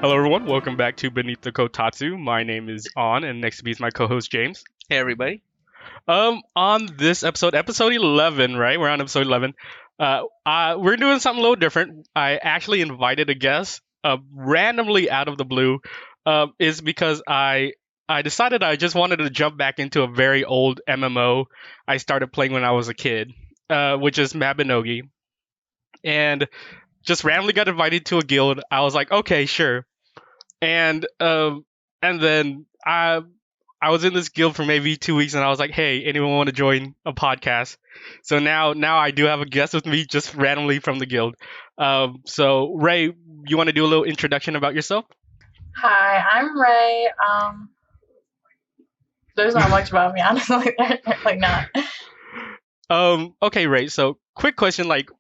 Hello, everyone. Welcome back to Beneath the Kotatsu. My name is On, and next to me is my co-host James. Hey everybody. On this episode 11, right? We're on episode 11. We're doing something a little different. I actually invited a guest, randomly out of the blue, is because I decided I just wanted to jump back into a very old MMO I started playing when I was a kid, which is Mabinogi, and just randomly got invited to a guild. I was like, okay, sure. And then I was in this guild for maybe 2 weeks, and I was like, hey, anyone want to join a podcast? So now I do have a guest with me just randomly from the guild. So Ray, you want to do a little introduction about yourself? Hi, I'm Ray. There's not much about me, honestly. Like not. Okay, Ray. So quick question, like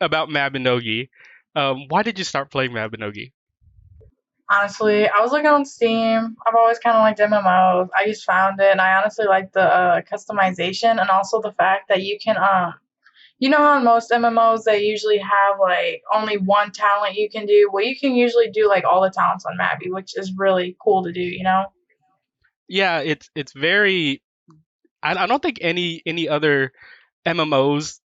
about Mabinogi. Why did you start playing Mabinogi? Honestly, I was looking on Steam. I've always kind of liked MMOs. I just found it, and I honestly like the customization and also the fact that you can you know how in most MMOs they usually have like only one talent you can do. Well, you can usually do like all the talents on Mabby, which is really cool to do. You know? Yeah, it's very. I don't think any other MMOs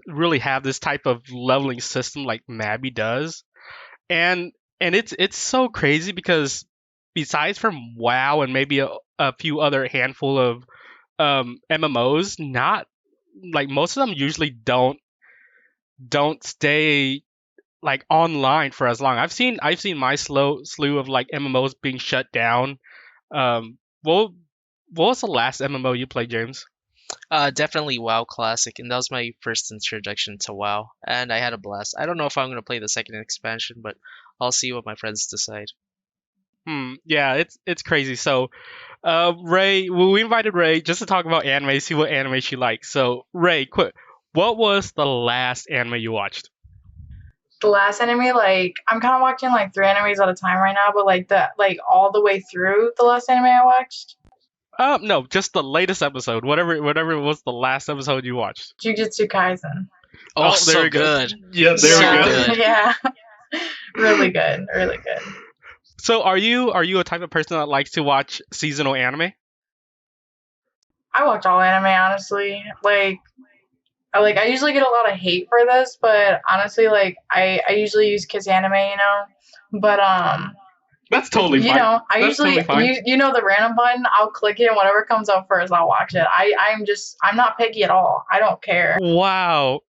really have this type of leveling system like Mabby does. And it's so crazy because besides from WoW and maybe a few other handful of MMOs, not like most of them usually don't stay like online for as long. I've seen my slew of like MMOs being shut down. Well, what was the last MMO you played, James? Definitely WoW Classic, and that was my first introduction to WoW, and I had a blast. I don't know if I'm gonna play the second expansion, but I'll see what my friends decide. Yeah, it's crazy. So, Ray, we invited Ray just to talk about anime, see what anime she likes. So, Ray, quick, what was the last anime you watched? The last anime, like I'm kind of watching like 3 animes at a time right now, but like all the way through the last anime I watched, No, just the latest episode, whatever was the last episode you watched. Jujutsu Kaisen. Oh, there so we go. good. Yeah, there So we go. good. Yeah, really good, really good. So, are you a type of person that likes to watch seasonal anime? I watch all anime, honestly. I usually get a lot of hate for this, but honestly, like I usually use Kiss Anime, you know. But That's totally you fine. know, I That's usually totally fine. you know the random button. I'll click it, and whatever comes up first, I'll watch it. I'm not picky at all. I don't care. Wow.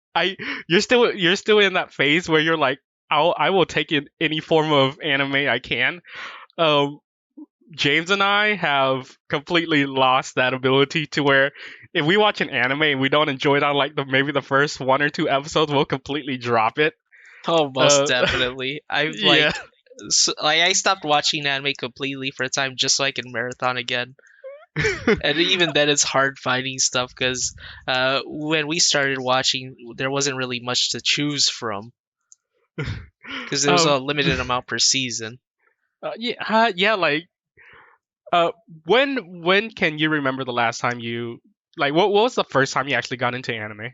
You're still in that phase where you're like, I will take in any form of anime I can. Um, James and I have completely lost that ability to where if we watch an anime and we don't enjoy it on like maybe the first one or two episodes, we'll completely drop it. Oh, most Uh, definitely. I've yeah. like I stopped watching anime completely for a time just so I can marathon again. And even then, it's hard finding stuff because when we started watching, there wasn't really much to choose from because there was um, a limited amount per season. yeah, like uh, when can you remember the last time you like what was the first time you actually got into anime?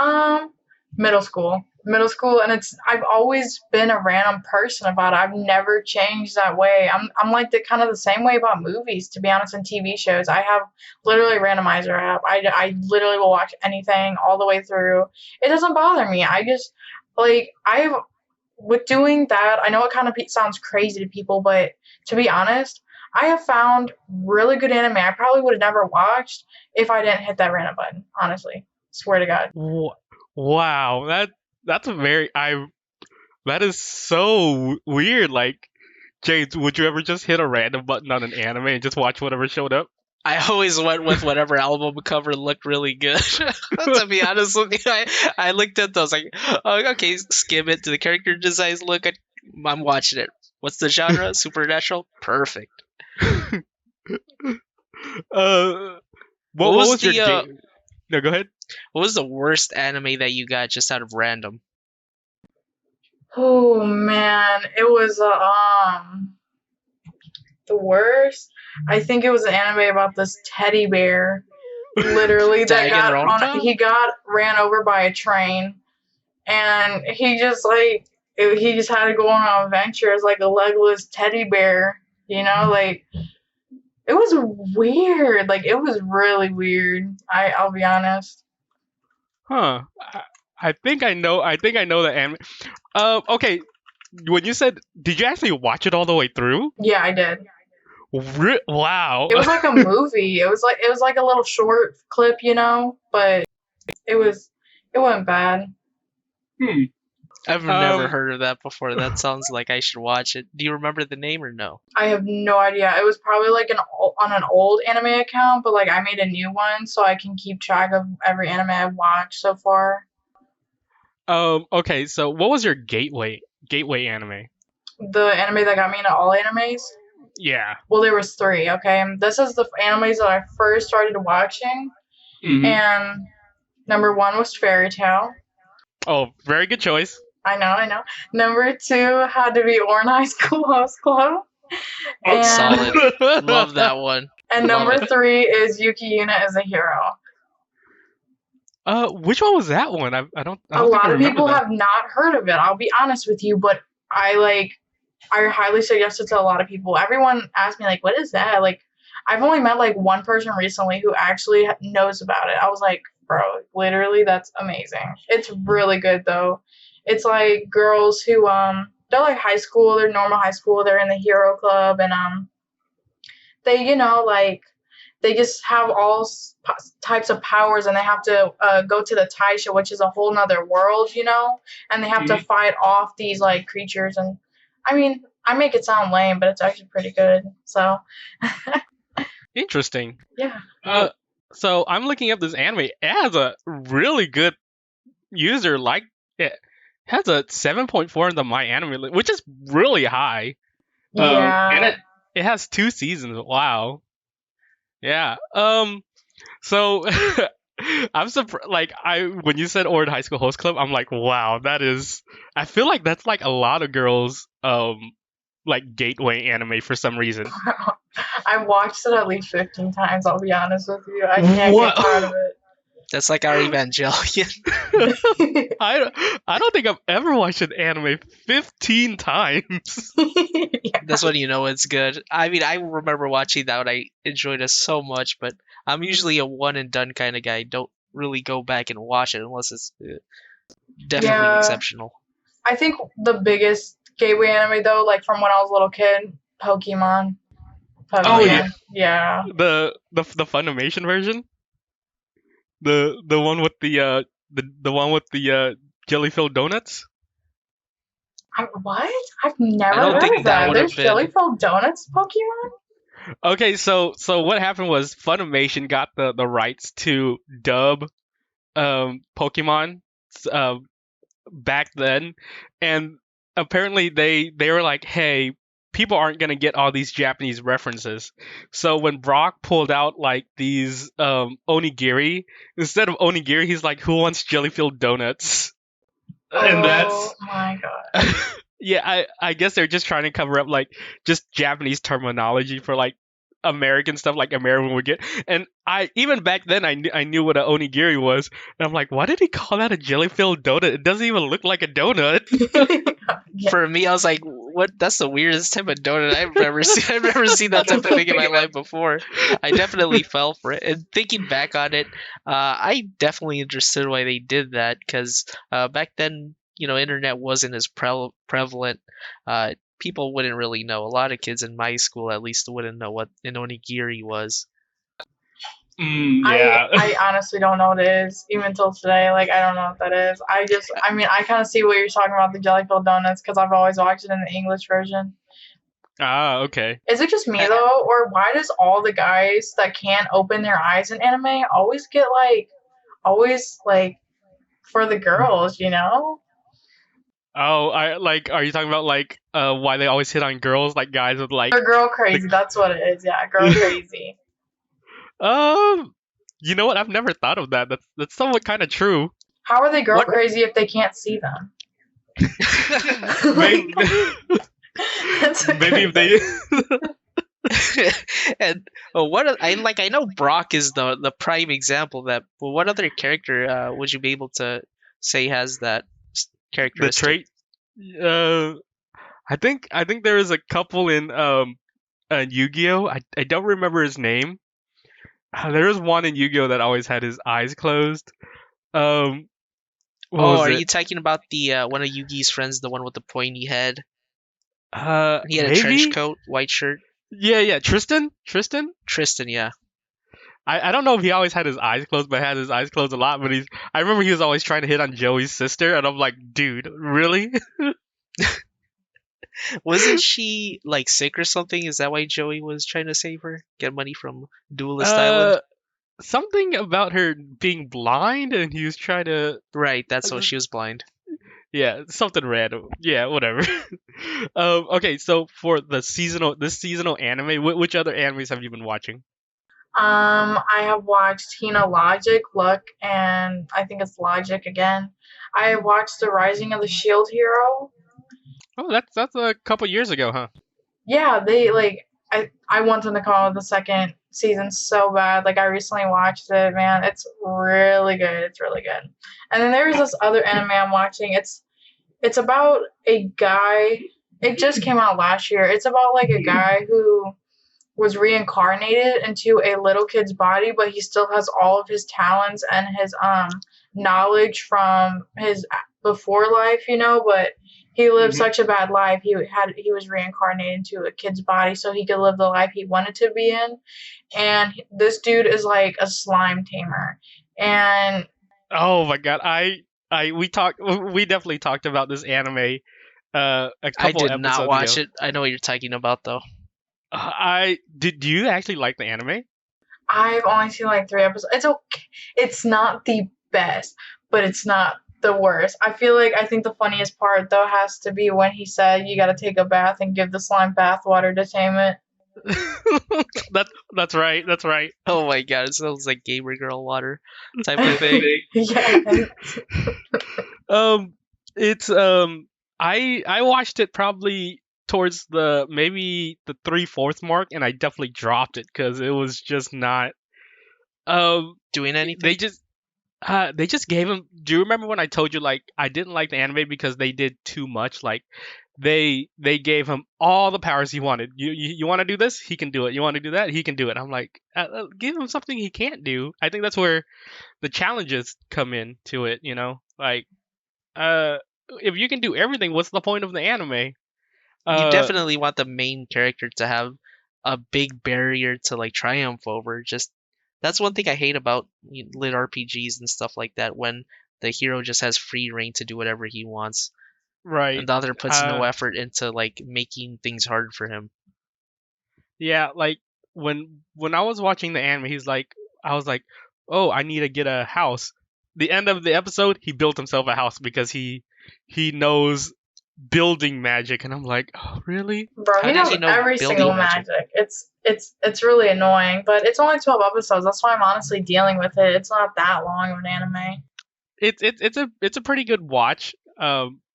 Um, middle school, and I've always been a random person about it. I've never changed that way. I'm like the kind of the same way about movies, to be honest, and TV shows. I have literally a randomizer app. I literally will watch anything all the way through. It doesn't bother me. I just like I've with doing that. I know it kind of sounds crazy to people, but to be honest. I have found really good anime I probably would have never watched if I didn't hit that random button, honestly. Swear to God. Wow, that's a very I that is so weird. Like, James, would you ever just hit a random button on an anime and just watch whatever showed up? I always went with whatever album cover looked really good. To be honest with you, I looked at those like, oh, okay, skim it. Do the character designs look good? I'm watching it. What's the genre? Supernatural? Perfect. uh, What what was was your the game? No, go ahead. what was the worst anime that you got just out of random? Oh man, it was the worst. I think it was an anime about this teddy bear, literally that Tag in got their own on. time? He got ran over by a train, and he just like he just had to go on an adventure as like a legless teddy bear, you know, like it was weird. Like it was really weird. I'll be honest. Huh. I think I know. I think I know the anime. Okay. When you said, did you actually watch it all the way through? Yeah, I did. Wow. It was like a movie. It was like a little short clip, you know, but it wasn't bad. I've never Um, heard of that before. That sounds like I should watch it. Do you remember the name or no? I have no idea. It was probably like on an old anime account, but like I made a new one so I can keep track of every anime I've watched so far. Okay, so what was your gateway anime? The anime that got me into all animes. Yeah. Well, there was three. Okay, this is the animes that I first started watching, Mhm. and number one was Fairy Tale. Oh, very good choice. I know. Number two had to be Orange High School Host Club. And, Solid. Love that one. And Love number it. three is Yuki Yuna is a Hero. Which one was that one? I don't A think I lot of remember people that. have not heard of it. I'll be honest with you, but I highly suggest it to a lot of people. Everyone asks me like, "What is that?" Like, I've only met like one person recently who actually knows about it. I was like, "Bro, literally, that's amazing." It's really good though. It's like girls who they're like high school, they're normal high school, they're in the hero club, and they like they just have all types of powers, and they have to go to the Taisha, which is a whole nother world, and they have to fight off these like creatures. And I mean, I make it sound lame, but it's actually pretty good. So Interesting. yeah. So I'm looking up this anime. It has a really good user. Like it has a 7.4 in the My Anime list, which is really high. Yeah. And it has 2 seasons. Wow. Yeah. So I'm surprised. Like when you said Orange High School Host Club, I'm like, wow, that is. I feel like that's like a lot of girls like gateway anime for some reason. I've watched it at least 15 times, I'll be honest with you. I can't What? get tired of it. That's like our Evangelion. I don't think I've ever watched an anime 15 times. Yeah. That's when you know it's good. I mean, I remember watching that and I enjoyed it so much, but I'm usually a one and done kind of guy. Don't really go back and watch it unless it's definitely Yeah. exceptional. I think the biggest gateway anime though, like from when I was a little kid, Pokemon. Oh, yeah. Yeah. The Funimation version? The one with the one with the jelly-filled donuts? What? I've never I don't heard think of that that. would've There's been- jelly-filled donuts Pokemon? Okay, so what happened was Funimation got the rights to dub Pokemon back then, and apparently they were like, hey, people aren't gonna get all these Japanese references. So when Brock pulled out like these onigiri, instead of onigiri, he's like, who wants jelly-filled donuts? And that's Oh my god. yeah, I guess they're just trying to cover up like just Japanese terminology for like American stuff like American would get. And I even back then I knew what an onigiri was, and I'm like, why did he call that a jelly-filled donut? It doesn't even look like a donut. Yeah. For me, I was like, "What? That's the weirdest type of donut I've ever seen. I've never seen that type of thing in my life before." I definitely fell for it. And thinking back on it, I definitely understood why they did that because back then, internet wasn't as prevalent. People wouldn't really know. A lot of kids in my school, at least, wouldn't know what an onigiri was. Yeah. I honestly don't know what it is, even till today. Like, I don't know what that is. I kind of see what you're talking about, the jelly-filled donuts, because I've always watched it in the English version. Ah, okay. Is it just me, though? Or why does all the guys that can't open their eyes in anime always get, for the girls, Oh, are you talking about like why they always hit on girls, like guys with like They're girl crazy. That's what it is. Yeah, girl crazy. you know what? I've never thought of that. That's somewhat kind of true. How are they girl What- crazy if they can't see them? Maybe, That's maybe if they And I know Brock is the prime example of that. But what other character would you be able to say has that the characteristic? trait. Uh, I think there is a couple in Yu-Gi-Oh. I don't remember his name. There was one in Yu-Gi-Oh that always had his eyes closed. Um, what Oh, was are it? you talking about the one of Yugi's friends, the one with the pointy head? He had a trench Maybe. coat, white shirt. Yeah, Tristan. Tristan. Tristan, yeah. I don't know if he always had his eyes closed, but had his eyes closed a lot. But I remember he was always trying to hit on Joey's sister, and I'm like, dude, really? Wasn't she like sick or something? Is that why Joey was trying to save her? Get money from Duelist Island? uh, Something about her being blind, and he was trying to, Right, that's what she was blind. yeah, something random. Yeah, whatever. Okay, so for this seasonal anime, which other animes have you been watching? I have watched Hina Logic, Look, and I think it's Logic again. I watched The Rising of the Shield Hero. Oh, that's a couple years ago, huh? Yeah, they like I want them to come out with the second season so bad. Like I recently watched it, man. It's really good. It's really good. And then there's this other anime I'm watching. It's about a guy. It just came out last year. It's about like a guy who was reincarnated into a little kid's body, but he still has all of his talents and his knowledge from his before life, but he lived Hmm. such a bad life. He was reincarnated into a kid's body so he could live the life he wanted to be in. And this dude is like a slime tamer. And Oh my god, we definitely talked about this anime a I couple did not episodes watch ago. it. I know what you're talking about though. I did. Do you actually like the anime? I've only seen like 3 episodes. It's okay. It's not the best, but it's not the worst. I think the funniest part though has to be when he said you got to take a bath and give the slime bath water to tame it. That's right. That's right. Oh my god, it sounds like gamer girl water type of thing. Yeah. Um, it's I watched it probably towards the maybe the 3/4 mark, and I definitely dropped it because it was just not. Um, Doing they anything? just they just gave him. Do you remember when I told you like I didn't like the anime because they did too much? Like they gave him all the powers he wanted. You want to do this? He can do it. You want to do that? He can do it. I'm like, give him something he can't do. I think that's where the challenges come in to it. Like uh, if you can do everything, what's the point of the anime? You Uh, definitely want the main character to have a big barrier to like triumph over. Just that's one thing I hate about lit RPGs and stuff like that when the hero just has free reign to do whatever he wants and right. the other puts no Uh, effort into like making things hard for him. yeah. Like when I was watching the anime, I was like, oh, I need to get a house. The end of the episode, he built himself a house because he knows building magic, and I'm like, oh, really? Bro, How he did knows he know every single building magic? magic. It's really annoying, but it's only 12 episodes. That's why I'm honestly dealing with it. It's not that long of an anime. It's a pretty good watch.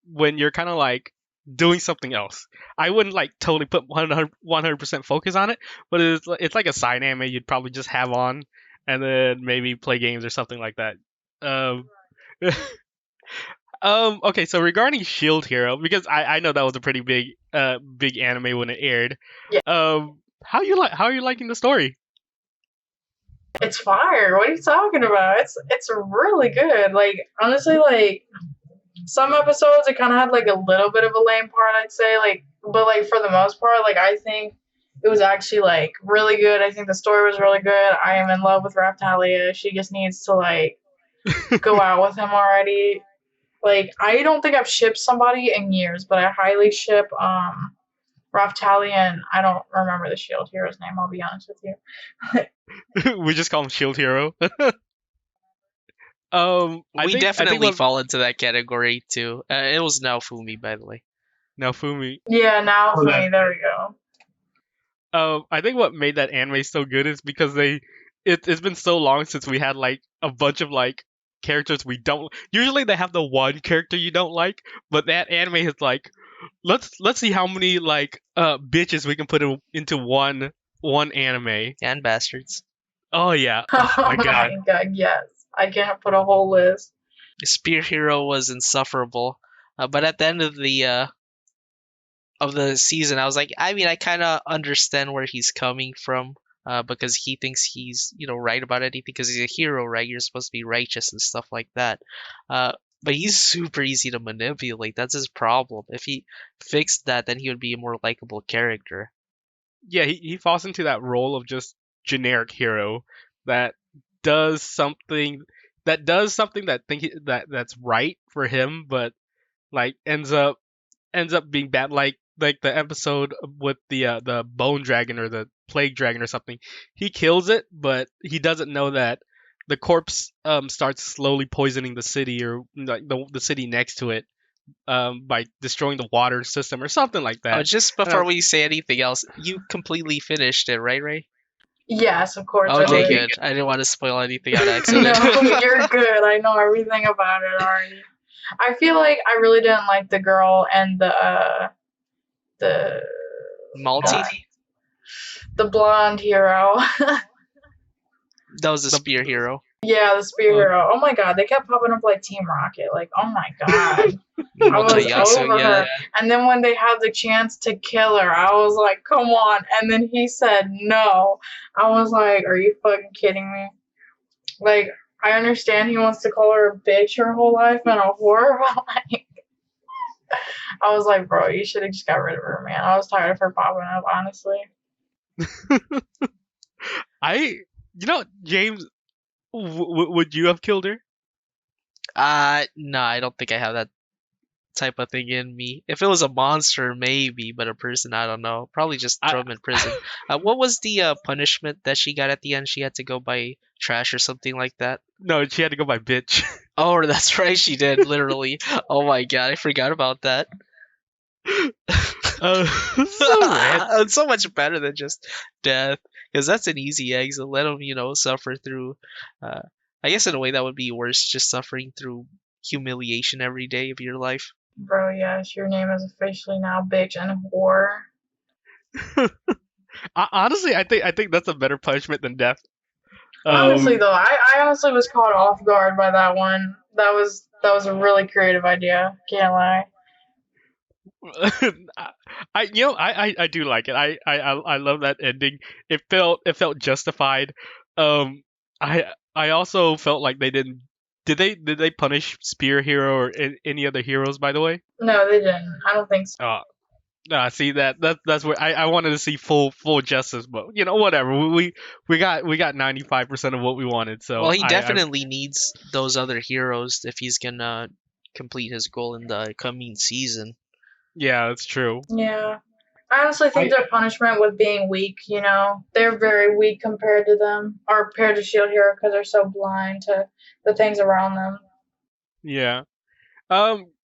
When you're kind of like doing something else. I wouldn't like totally put 100% focus on it, but it's like a side anime you'd probably just have on, and then maybe play games or something like that. Um, okay, so regarding Shield Hero, because I know that was a pretty big anime when it aired. Yeah, How are you liking the story? it's fire. What are you talking about? It's really good. Like honestly, like some episodes it kind of had like a little bit of a lame part, I'd say. But like for the most part, like I think it was actually like really good. I think the story was really good. I am in love with Raptalia. She just needs to like go out with him already. Like I don't think I've shipped somebody in years, but I highly ship Raftalion. I don't remember the Shield Hero's name. I'll be honest with you. We just call him Shield Hero. I We think definitely what fall into that category too. It was Naofumi, by the way. Naofumi. Yeah, now for me, there we go. I think what made that anime so good is because it's been so long since we had like a bunch of like characters we don't. Usually they have the one character you don't like, but that anime is like, let's see how many like bitches we can put into one anime. And bastards. Oh yeah. Oh Oh my god. my god, yes. I can't put a whole list. Spear Hero was insufferable. But at the end of the season, I was like, I mean, I kind of understand where he's coming from. Because he thinks he's, right about anything because he's a hero, right? You're supposed to be righteous and stuff like that. Uh, but he's super easy to manipulate. That's his problem. If he fixed that, then he would be a more likable character. Yeah, he falls into that role of just generic hero that does something that's right for him, but like ends up being bad. Like the episode with the bone dragon or the plague dragon or something. He kills it, but he doesn't know that the corpse starts slowly poisoning the city or like the city next to it by destroying the water system or something like Oh, that. just And I, before we say anything else, you completely finished it, right, Ray? Yes, of course I Okay, did. good. I didn't want to spoil anything on No, accident. you're good. I know everything about it already. I feel like I really didn't like the girl and the Malty? the blonde hero. That was a spear hero. Yeah, the spear hero. Oh my god, they kept popping up like Team Rocket. Like, oh my god. I was Motoyasu, over yeah. her. And then when they had the chance to kill her, I was like, come on. And then he said no. I was like, are you fucking kidding me? Like, I understand he wants to call her a bitch her whole life and a whore, but like, I was like, bro, you should have just got rid of her, man. I was tired of her popping up, honestly. James, would you have killed her? No, I don't think I have that type of thing in me. If it was a monster, maybe, but a person, I don't know. Probably just throw him in prison. What was the punishment that she got at the end? She had to go buy trash or something like that. No, she had to go by bitch. Oh, that's right, she did, literally. Oh my god, I forgot about that. So rad. It's so much better than just death, because that's an easy exit. Let him, suffer through. Uh, I guess in a way that would be worse, just suffering through humiliation every day of your life. Bro, yes, your name is officially now bitch and whore. Honestly, I think that's a better punishment than death. Honestly, though, I honestly was caught off guard by that one. That was a really creative idea. Can't lie. I do like it. I love that ending. It felt justified. I also felt like they didn't. Did they punish Spear Hero or any other heroes? By the way. No, they didn't. I don't think so. See that's where I wanted to see full justice, but whatever. We got 95% of what we wanted. So Well, he definitely needs those other heroes if he's gonna complete his goal in the coming season. Yeah, that's true. Yeah. I honestly think their punishment was being weak, They're very weak compared to them, or compared to Shield Hero because they're so blind to the things around them. Yeah.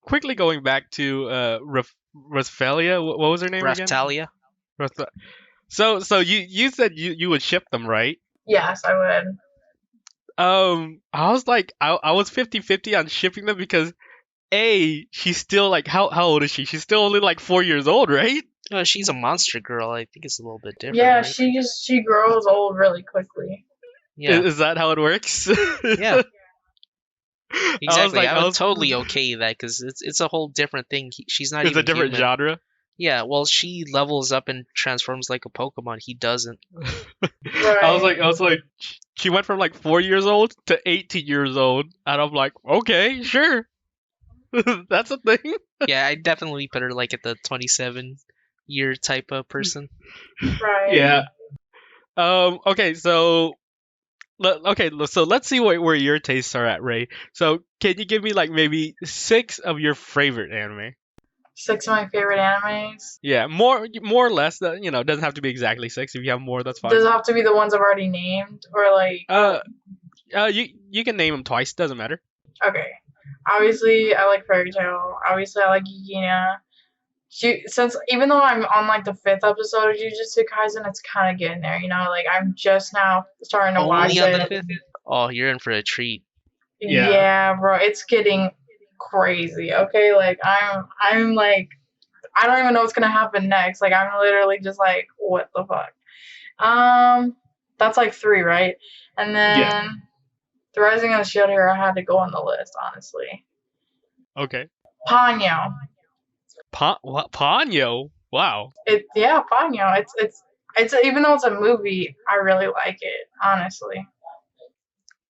Quickly going back to Rasphalia. What was her name again? Raftalia. So you said you would ship them, right? Yes, I would. I was like I was 50-50 on shipping them because she's still like how old is she? She's still only like 4 years old, right? Oh, she's a monster girl. I think it's a little bit different. Yeah, right? she grows old really quickly. Yeah. Is that how it works? Yeah. Exactly. I was was totally okay with that because it's a whole different thing. She's not It's even a different human. genre. Yeah, well, she levels up and transforms like a Pokemon. He doesn't. Right. I was like, she went from like 4 years old to 18 years old, and I'm like, okay, sure, that's a thing. Yeah, I definitely put her like at the 27-year type of person. Right. Yeah. Okay, so so let's see where your tastes are at, Ray. So can you give me like maybe 6 of your favorite anime? 6 of my favorite animes. Yeah, more or less. That doesn't have to be exactly 6. If you have more, that's fine. Does it have to be the ones I've already named, or like? You can name them twice. Doesn't matter. Okay. Obviously, I like Fairy Tail. Obviously, I like Yukina. Since even though I'm on like the 5th episode of Jujutsu Kaisen, it's kind of getting there. Like I'm just now starting to watch Only on it. the 5th? Oh, you're in for a treat. Yeah, bro, it's getting crazy. Okay, like I'm like I don't even know what's gonna happen next. Like I'm literally just like, what the fuck? That's like 3, right? And then the Rising of the Shield Hero had to go on the list, honestly. Okay. Ponyo. What? Ponyo? Wow. Ponyo. It's even though it's a movie, I really like it, honestly.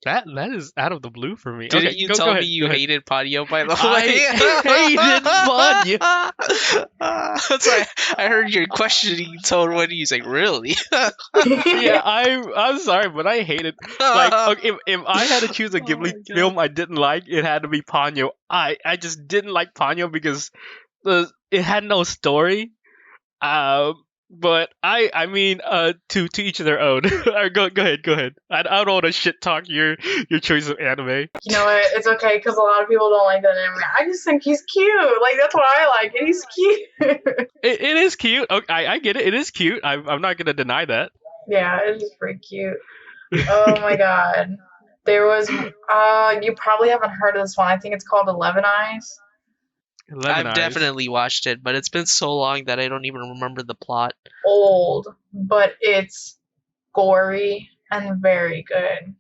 That is out of the blue for me. Didn't Okay, you go tell me ahead. you Go ahead. hated Ponyo, by the I hated way? That's why I heard your questioning tone when you like, really? Yeah, I'm sorry, but I hate it. Like, okay, if I had to choose a Oh Ghibli my God. film I didn't like, it had to be Ponyo. I just didn't like Ponyo because it had no story. But I mean, to each their own. Go ahead. I don't want to shit talk your choice of anime. You know what? It's okay because a lot of people don't like that anime. I just think he's cute. Like that's why I like it. He's cute. It is cute. Okay, I get it. It is cute. I'm not gonna deny that. Yeah, it is pretty cute. Oh my god. There was you probably haven't heard of this one. I think it's called 11 Eyes. 11 I've eyes. definitely watched it, but it's been so long that I don't even remember the plot. Old, but it's gory and very good.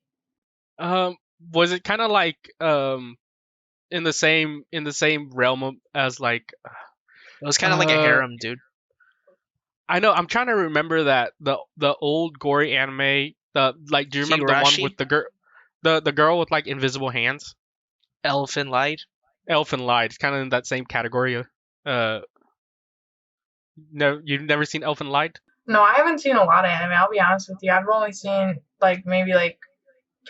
Was it kind of like in the same realm as like It was kind of like a harem, dude. I know I'm trying to remember that the old gory anime the like do you remember the one Higurashi? with the girl with like invisible hands? Elephant Light. Elfin Lied. It's kind of in that same category. No, you've never seen Elfin Lied? No, I haven't seen a lot of anime. I'll be honest with you. I've only seen like maybe like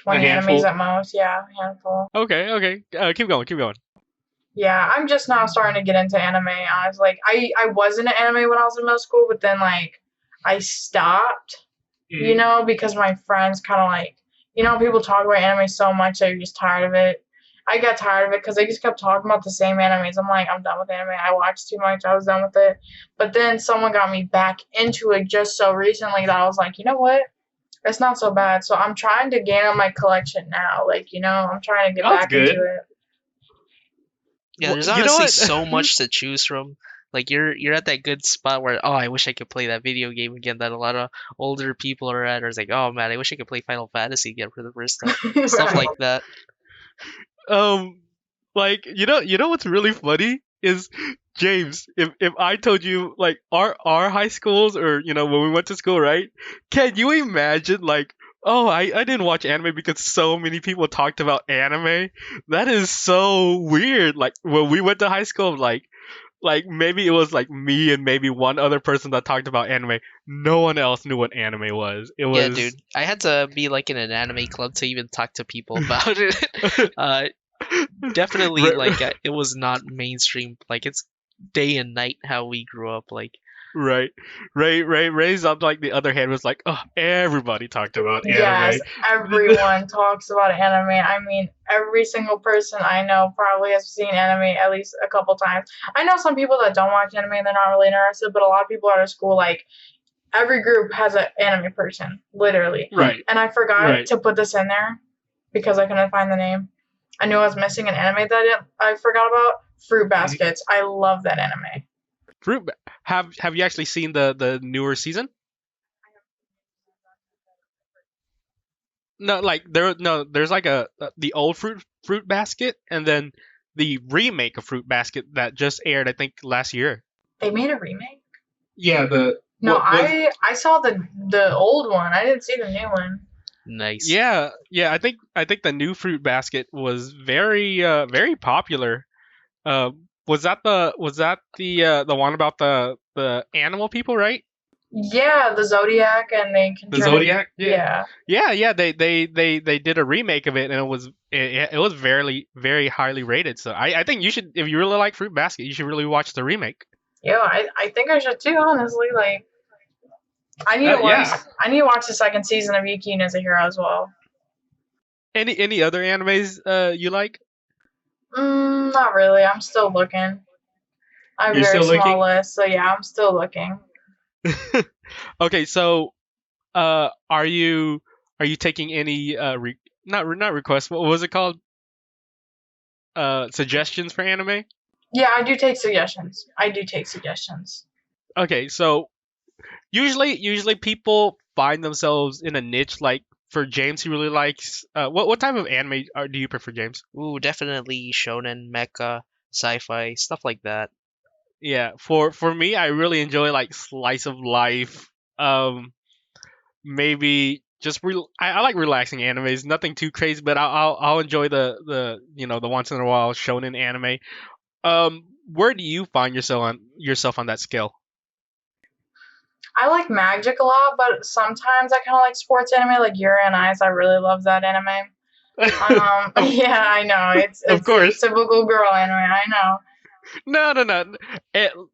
20 handful. animes at most. Yeah, a handful. Okay. Keep going. Yeah, I'm just now starting to get into anime. I was like, I was into anime when I was in middle school, but then like I stopped, you know, because my friends kind of like, you know, people talk about anime so much that you're just tired of it. I got tired of it because they just kept talking about the same animes. I'm like, I'm done with anime. I watched too much. I was done with it. But then someone got me back into it just so recently that I was like, you know what? It's not so bad. So I'm trying to gain on my collection now. Like, you know, I'm trying to get That's back good. into it. Yeah, there's You know honestly what? so much to choose from. Like you're at that good spot where I wish I could play that video game again that a lot of older people are at, or it's like, oh man, I wish I could play Final Fantasy again for the first time. Stuff Right. like that. Like you know what's really funny is James. If I told you like our high schools or you know when we went to school, right? Can you imagine like oh I didn't watch anime because so many people talked about anime. That is so weird. Like when we went to high school, like maybe it was like me and maybe one other person that talked about anime. No one else knew what anime was. It Yeah, was dude. I had to be like in an anime club to even talk to people about it. Definitely it was not mainstream. Like it's day and night how we grew up. Like Right. Ray's on like the other hand was like, oh, everybody talked about anime. Yes, everyone talks about anime. I mean, every single person I know probably has seen anime at least a couple times. I know some people that don't watch anime and they're not really interested, but a lot of people out of school, like, every group has an anime person, literally. Right. And I forgot Right. to put this in there because I couldn't find the name. I knew I was missing an anime that I forgot about. Fruit Baskets. I love that anime. Fruit have you actually seen the newer season? No, like there's like the old fruit basket and then the remake of Fruit Basket that just aired I think last year. They made a remake? Yeah, No, I saw the old one. I didn't see the new one. nice. Yeah, I think the new Fruit Basket was very popular. Was that the one about the animal people, right? Yeah, the Zodiac, and they can The turn Zodiac? Yeah. Yeah. They did a remake of it, and it was very highly rated. So I think you should, if you really like Fruit Basket, you should really watch the remake. Yeah, I think I should too. Honestly, like I need to watch. Yeah. I need to watch the second season of Yuki as a Hero as well. Any other animes you like? Not really. I'm still looking. I have a You're very still small looking? list, so yeah, I'm still looking. Okay, so are you taking any not requests? What was it called? Suggestions for anime? Yeah, I do take suggestions. Okay, so usually people find themselves in a niche. Like for James, he really likes what type of anime do you prefer, James? Ooh, definitely shonen, mecha, sci-fi, stuff like that. Yeah, for me, I really enjoy like slice of life. Um, maybe just I like relaxing animes. Nothing too crazy, but I'll enjoy the once in a while shonen anime. Where do you find yourself on that scale? I like magic a lot, but sometimes I kind of like sports anime, like Yuri on Ice. I really love that anime. of, Yeah, I know of it's a course. typical girl anime. I know. No, no, no.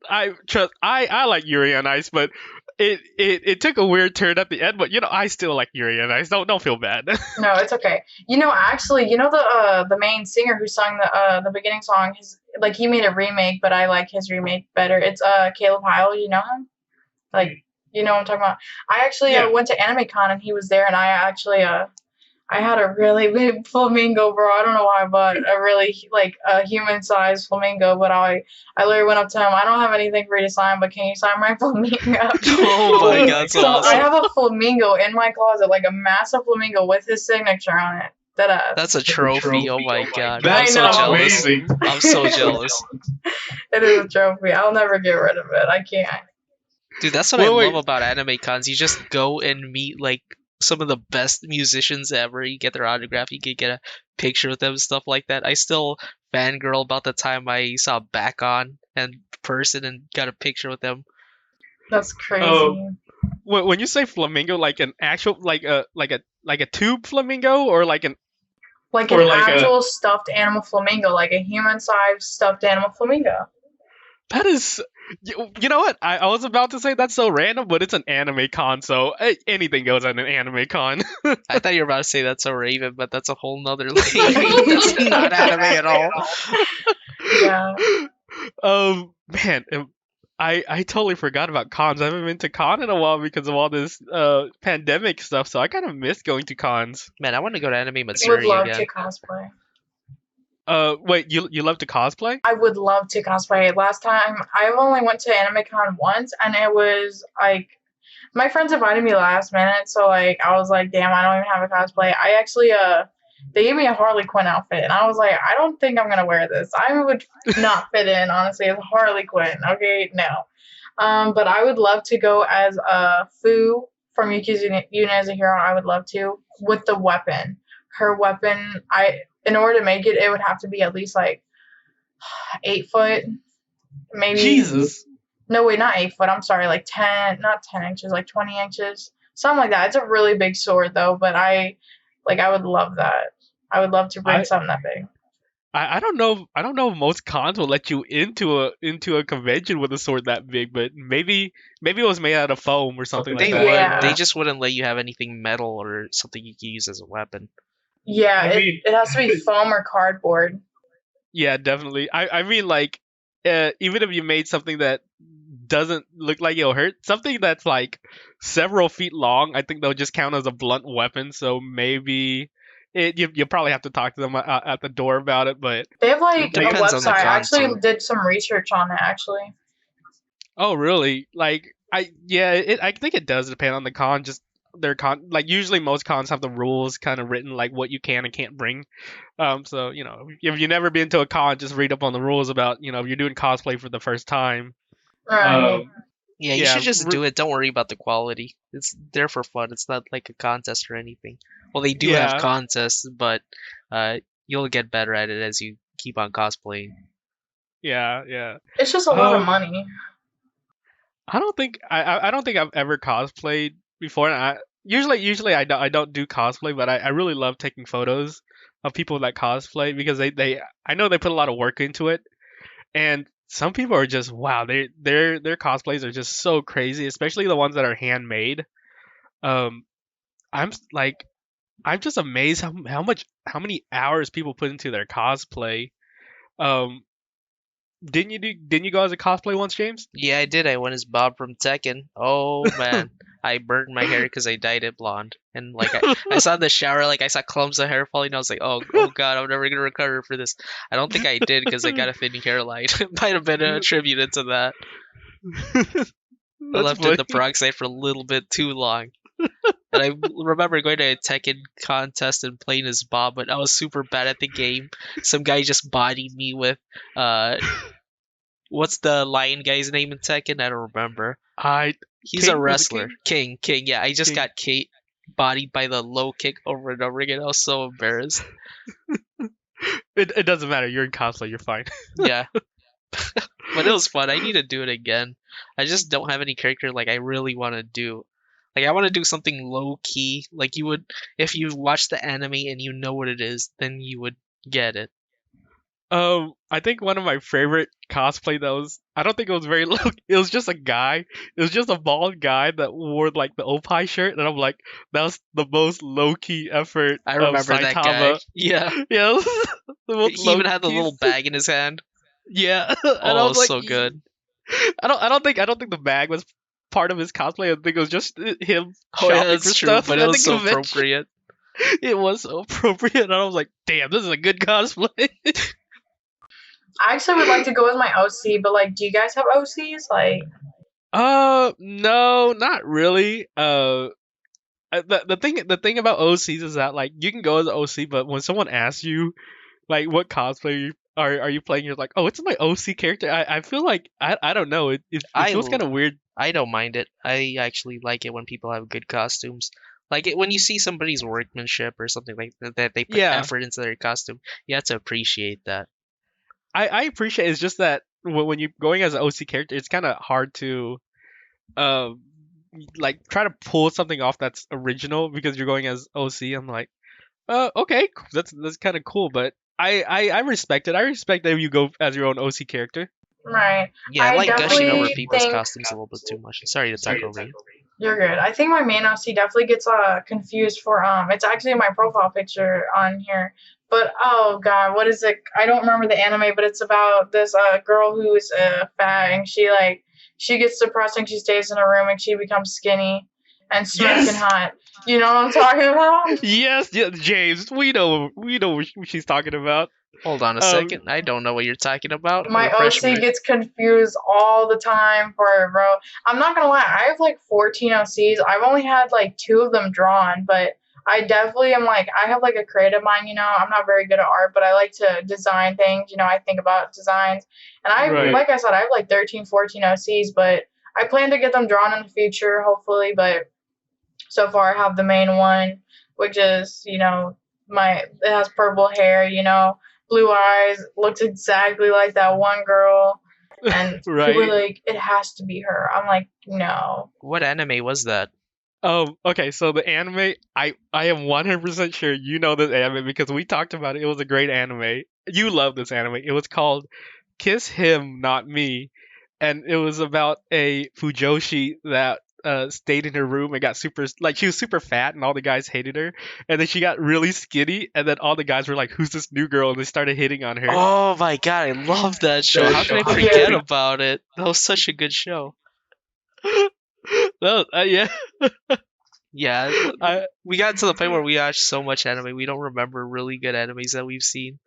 I trust. I like Yuri on Ice, but it took a weird turn at the end. But I still like Yuri on Ice. Don't feel bad. No, it's okay. Actually, the main singer who sung the beginning song. His like he made a remake, but I like his remake better. It's Caleb Heil. You know him? Like you know what I'm talking about. I actually Yeah. went to AnimeCon and he was there, and I actually I had a really big flamingo, bro. I don't know why, but a really like a human-sized flamingo. But I literally went up to him. I don't have anything for you to sign, but can you sign my flamingo? Oh my god, that's So I awesome. have a flamingo in my closet, like a massive flamingo with his signature on it. Deadass. That's a trophy. Oh my god. I'm That's so know. jealous. amazing. I'm so jealous. It is a trophy. I'll never get rid of it. I can't. Dude, that's what I Wait, love about anime cons. You just go and meet like some of the best musicians ever. You get their autograph, you can get a picture with them, stuff like that. I still fangirl about the time I saw Back On and person and got a picture with them. That's crazy. Oh. When you say flamingo, like an actual like a tube flamingo, or like an Like or an like a actual stuffed animal flamingo, like a human-sized stuffed animal flamingo. that is. You know what? I was about to say that's so random, but it's an anime con, so anything goes at an anime con. I thought you were about to say that's a raven, but that's a whole nother lady. That's not anime at all. Yeah. Man, I totally forgot about cons. I haven't been to con in a while because of all this pandemic stuff, so I kind of miss going to cons. Man, I want to go to Anime I would Matsuri love again. to cosplay. Wait, you love to cosplay? I would love to cosplay. Last time I only went to AnimeCon once, and it was like my friends invited me last minute, so like I was like, damn, I don't even have a cosplay. I actually they gave me a Harley Quinn outfit, and I was like, I don't think I'm gonna wear this. I would not fit in, honestly, as Harley Quinn. Okay, no. But I would love to go as Fu from Yuki's Yuna as a Hero. I would love to with the weapon. Her weapon, in order to make it, it would have to be at least like 8 foot, maybe. Jesus. No, wait, not 8 foot. I'm sorry, like 10, not 10 inches, like 20 inches, something like that. It's a really big sword though, but I would love that. I would love to bring something that big. I don't know. I don't know if most cons will let you into a convention with a sword that big, but maybe it was made out of foam or something like They that. would. Yeah. They just wouldn't let you have anything metal or something you can use as a weapon. Yeah, I mean- it has to be foam or cardboard. Yeah, definitely. I mean, like, even if you made something that doesn't look like it'll hurt, something that's like several feet long, I think they'll just count as a blunt weapon. So maybe you probably have to talk to them at the door about it. But They have like a Depends on the website. I con, actually too. did some research on it actually. oh, really? Like, I think it does depend on the con. Just their con, like usually most cons have the rules kind of written, like what you can and can't bring. So if you've never been to a con, just read up on the rules about if you're doing cosplay for the first time. Right. Yeah, you Yeah, should just do it. Don't worry about the quality. It's there for fun. It's not like a contest or anything. Well, they do have Yeah. contests, but you'll get better at it as you keep on cosplaying. Yeah. It's just a lot of Um, money. I don't think I don't think I've ever cosplayed before. And usually I don't do cosplay, but I really love taking photos of people that cosplay because they I know they put a lot of work into it, and some people are just wow, their cosplays are just so crazy, especially the ones that are handmade. Um, I'm like I'm just amazed how many hours people put into their cosplay. Um, didn't you go as a cosplay once, James? Yeah, I did. I went as Bob from Tekken. Oh man, I burned my hair because I dyed it blonde. And like I saw in the shower, like I saw clumps of hair falling. I was like, oh god, I'm never gonna recover for this. I don't think I did because I got a thinning hairline. It might have been attributed to that. I That's left it in the funny. peroxide for a little bit too long. And I remember going to a Tekken contest and playing as Bob, but I was super bad at the game. Some guy just bodied me with uh what's the lion guy's name in Tekken? I don't remember. I He's a King was it wrestler. King? King. Yeah, I just King. got Kate bodied by the low kick over and over again. I was so embarrassed. It doesn't matter. You're in cosplay. You're fine. Yeah. But it was fun. I need to do it again. I just don't have any character like I really want to do. Like I want to do something low key. Like you would if you watch the anime and you know what it is, then you would get it. I think one of my favorite cosplay that was I don't think it was very low. It was just a guy. It was just a bald guy that wore like the Opie shirt, and I'm like, that was the most low key effort I of remember that guy. Saitama. Yeah. Yeah, it was the most He low even had the key. little bag in his hand. Yeah, and I Oh, it was was like, so good. I don't think the bag was part of his cosplay. I think it was just him Oh yeah, shopping for that's true, stuff but it at was the so convention. appropriate. It was so appropriate, and I was like, damn, this is a good cosplay. I actually would like to go as my OC, but like, do you guys have OCs? Like, No, not really. The thing about OCs is that like you can go as an OC, but when someone asks you like what cosplay are you playing, you're like, oh, it's my OC character. I feel like I don't know. It I feels kind of weird. I don't mind it. I actually like it when people have good costumes. Like it when you see somebody's workmanship or something like that they put Yeah, effort into their costume. You have to appreciate that. I appreciate. It's just that when you're going as an OC character, it's kind of hard to uh like try to pull something off that's original because you're going as OC. I'm like, okay, that's kind of cool, but I respect it. I respect that you go as your own OC character. right. Yeah, I I like gushing over definitely people's think costumes a little bit too much. Sorry to talk over you. you're good. I think my main OC definitely gets confused for it's actually my profile picture on here. But oh god, what is it? I don't remember the anime, but it's about this girl who's fat and she gets depressed and she stays in a room and she becomes skinny and smoking Yes, hot. You know what I'm talking about? yes, James. We know what she's talking about. Hold on a Um, second. I don't know what you're talking about. My Refresh OC me. gets confused all the time for it, bro. I'm not gonna lie, I have like 14 OCs. I've only had like 2 of them drawn, but I definitely am like, I have like a creative mind, you know. I'm not very good at art, but I like to design things, you know. I think about designs. And right. like I said, I have like 13, 14 OCs, but I plan to get them drawn in the future, hopefully. But so far, I have the main one, which is, you know, it has purple hair, you know, blue eyes, looks exactly like that one girl, and people are Right. like, it has to be her. I'm like, no. What anime was that? Okay, so the anime, I am 100% sure you know this anime because we talked about it. It was a great anime. You love this anime. It was called Kiss Him, Not Me, and it was about a Fujoshi that stayed in her room and got super like she was super fat and all the guys hated her, and then she got really skinny, and then all the guys were like, "Who's this new girl?" and they started hitting on her. Oh my god, I love that show. How can I forget about it? That was such a good show. No, yeah, Yeah, I, we got to the point where we watched so much anime, we don't remember really good animes that we've seen.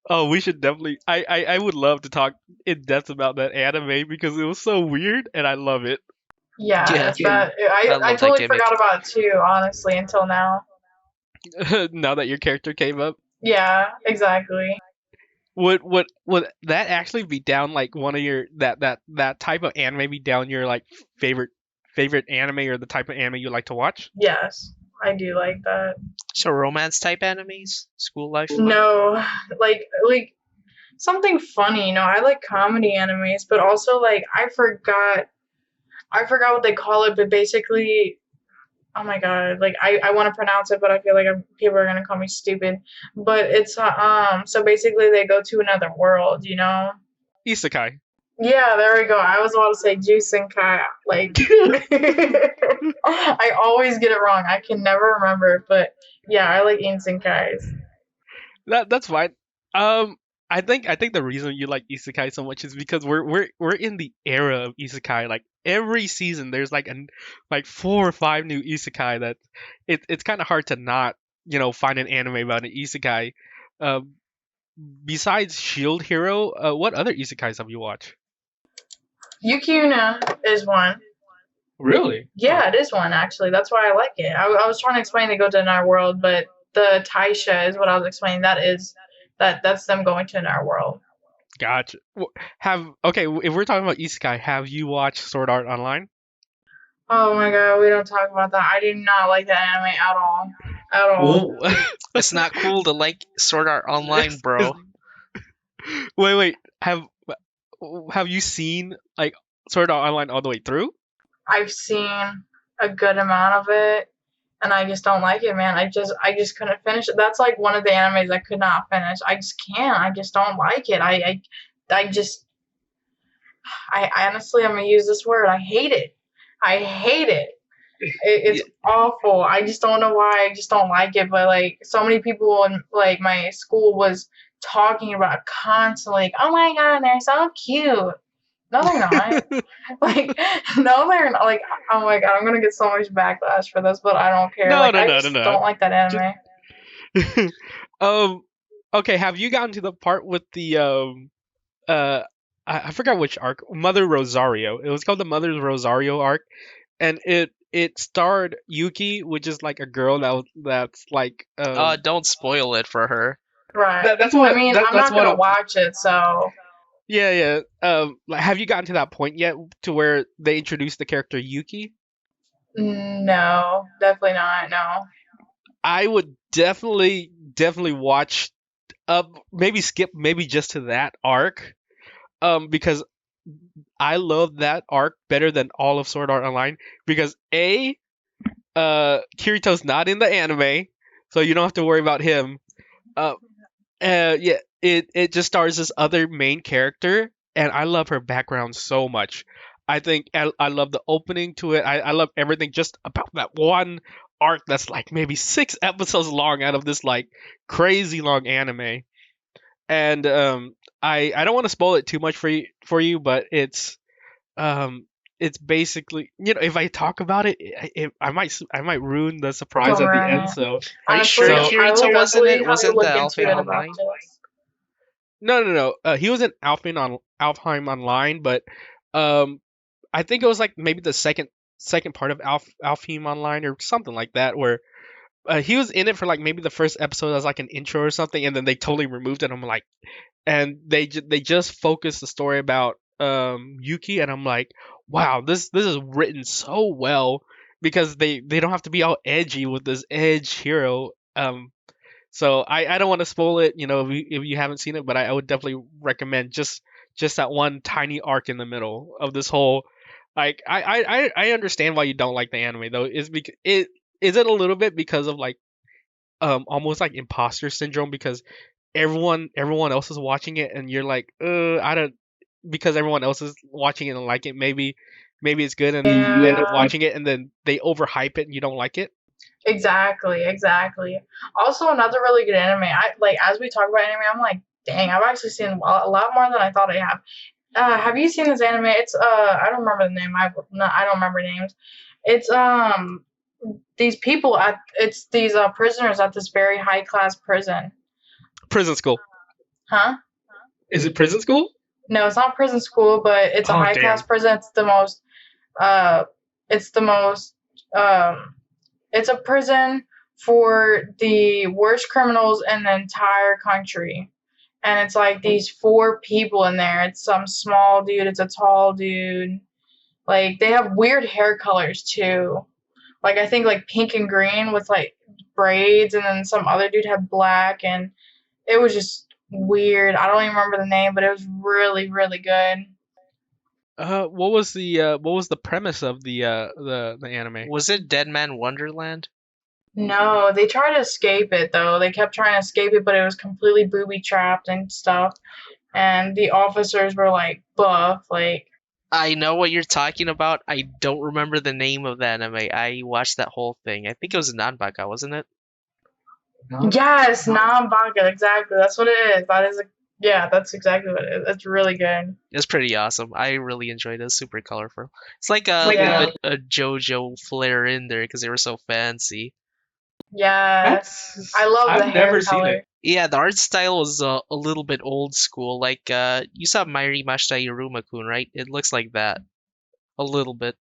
oh, we should definitely. I would love to talk in depth about that anime because it was so weird and I love it. Yeah, Yeah, that I I love that totally gimmick. forgot about it too, honestly, until now. Now that your character came up, Yeah, exactly. would that actually be down like one of your that type of anime be down your like favorite anime or the type of anime you like to watch? Yes, I do like that. So romance type animes, school life. No, like something funny, you know. I like comedy animes, but also like I forgot what they call it, but basically, oh my god, like I want to pronounce it, but I feel like people are gonna call me stupid. But it's so basically they go to another world, you know. Isekai. Yeah, there we go. I was about to say Juice and Kai. Like, I always get it wrong. I can never remember, but yeah, I like Insenkais. That's fine. Um, I think the reason you like isekai so much is because we're in the era of isekai. Like every season, there's like 4 or 5 new isekai that it's kind of hard to not find an anime about an isekai. Um, Besides Shield Hero, what other isekais have you watched? Yuki Una is one. Really? Yeah, it is one actually. That's why I like it. I was trying to explain they go to another world, but the Taisha is what I was explaining. That's them going to another world. Gotcha. If we're talking about isekai, have you watched Sword Art Online? Oh my god, we don't talk about that. I do not like that anime at all. At all. It's not cool to like Sword Art Online, bro. Wait. Have you seen like Sword Art Online all the way through? I've seen a good amount of it, and I just don't like it, man. I just couldn't finish it. That's like one of the animes I could not finish. I just can't. I just don't like it. I honestly, I'm gonna use this word. I hate it. I hate it. It's awful. I just don't know why. I just don't like it. But like, so many people in like my school was talking about it constantly. Like, oh my god, they're so cute. No, they're not. Like, no, they're not. Like, oh my god, I'm gonna get so much backlash for this, but I don't care. No, Like, no, I no, no, just no. don't like that anime. Okay. Have you gotten to the part with the uh, I forgot which arc, Mother Rosario. It was called the Mother Rosario arc, and it starred Yuki, which is like a girl that's like Don't spoil it for her. Right. that's what I mean, I'm that's not what gonna watch it, so yeah. Like, have you gotten to that point yet to where they introduced the character Yuki? no, definitely not. No. I would definitely watch maybe skip maybe just to that arc because I love that arc better than all of Sword Art Online because Kirito's not in the anime, so you don't have to worry about him. Uh, yeah, it just stars this other main character, and I love her background so much. I love the opening to it. I love everything just about that one arc that's like maybe 6 episodes long out of this like crazy long anime. And I don't want to spoil it too much for you, but it's basically, if I talk about I might ruin the surprise Don't at the ruin end. it. So Are you Honestly, sure so I will Kirito wasn't definitely it? have to Wasn't the look into Alpha it about Online? this. no. He was in Alfheim Online, but um I think it was like maybe the second part of Alfheim Online or something like that, where he was in it for like maybe the first episode as like an intro or something, and then they totally removed it. I'm like, and they just focused the story about Yuki, and I'm like, wow, this is written so well because they don't have to be all edgy with this edge hero. So I don't want to spoil it, if you haven't seen it, but I would definitely recommend just that one tiny arc in the middle of this whole. Like I understand why you don't like the anime though. Is it a little bit because of like almost like imposter syndrome because everyone else is watching it and you're like I don't, because everyone else is watching it and like it, maybe it's good, and you end up Yeah, watching it and then they overhype it and you don't like it. exactly. Also, another really good anime. I like as we talk about anime, I'm like, dang, I've actually seen a lot more than I thought I have. Have you seen this anime? It's I don't remember the name. I don't remember names. It's these people at it's these prisoners at this very high class prison. Prison School. Huh? Is it Prison School? No, it's not prison school, but it's a Oh high class damn. prison. Uh it's the most it's a prison for the worst criminals in the entire country. And it's like these four people in there. It's some small dude, it's a tall dude. Like they have weird hair colors too. Like I think like pink and green with like braids, and then some other dude had black, and it was just weird. I don't even remember the name, but it was really really good. What was the premise of the anime? Was it Dead Man Wonderland? No, they tried to escape it though. They kept trying to escape it, but it was completely booby trapped and stuff. And the officers were like buff, like I know what you're talking about. I don't remember the name of the anime. I watched that whole thing. I think it was Nanbaka, wasn't it? yes, non-baka, exactly. That's what it is. Yeah, that's exactly what it is. It's really good. It's pretty awesome. I really enjoyed it. It's super colorful. It's like a Yeah. little bit a JoJo flair in there because they were so fancy. Yes, I love the I've hair never seen color. it. Yeah, the art style was a little bit old school. Like you saw Mairi Mashita Iruma-kun, right? It looks like that a little bit.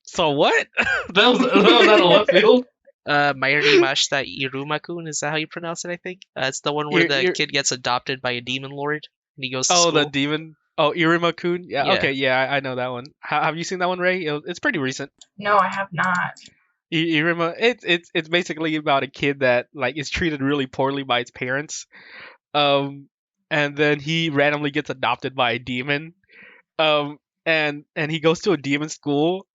So what? that was out of left field. Mayuri Mashita Irumakun, is that how you pronounce it? I think it's the one where You're, the you're, kid gets adopted by a demon lord and he goes to oh, the school. demon. Oh, Iruma-kun. Yeah. Yeah. Okay. Yeah, I know that one. Have you seen that one, Ray? It's pretty recent. No, I have not. Iruma. It's basically about a kid that like is treated really poorly by its parents. Um, and then he randomly gets adopted by a demon. And he goes to a demon school,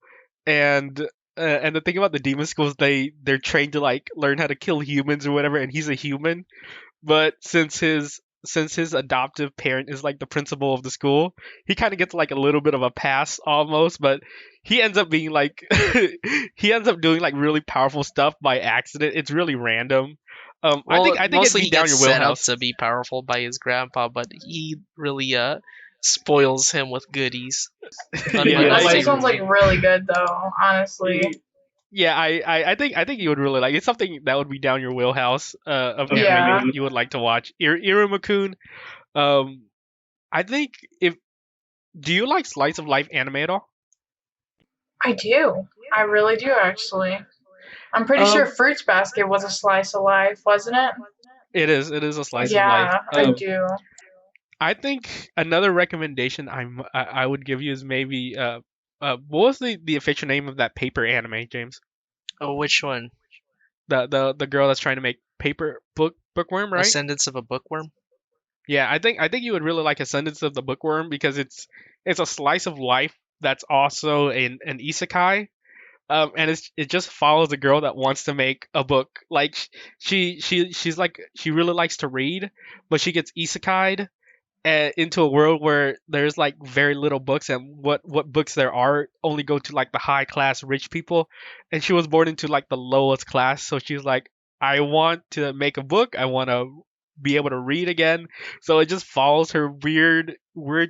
and the thing about the demon schools, they're trained to like learn how to kill humans or whatever, and he's a human. But since his adoptive parent is like the principal of the school, he kind of gets like a little bit of a pass almost, but he ends up being like he ends up doing like really powerful stuff by accident. It's really random. I Well, think it'd mostly be he down gets your set up wheelhouse. to be powerful by his grandpa, but he really spoils him with goodies. Yeah, Unlike That let's say sounds like Rumi. really good though, honestly. yeah, I think you would really like. It's something that would be down your wheelhouse of anime Yeah, you would like to watch. Iruma-kun. Um, I think if do you like slice of life anime at all? I do. I really do actually. I'm pretty sure Um, Fruits Basket was a slice of life, wasn't it? it is a slice of life. Yeah, I do. I think another recommendation I would give you is maybe what was the official name of that paper anime, James? Oh, which one? The girl that's trying to make paper bookworm, right? Ascendance of a Bookworm? Yeah, I think you would really like Ascendance of the Bookworm because it's a slice of life that's also an isekai. And it just follows a girl that wants to make a book. Like she's like she really likes to read, but she gets isekai'd into a world where there's like very little books, and what books there are only go to like the high class rich people, and she was born into like the lowest class. So she's like, I want to make a book, I want to be able to read again. So it just follows her weird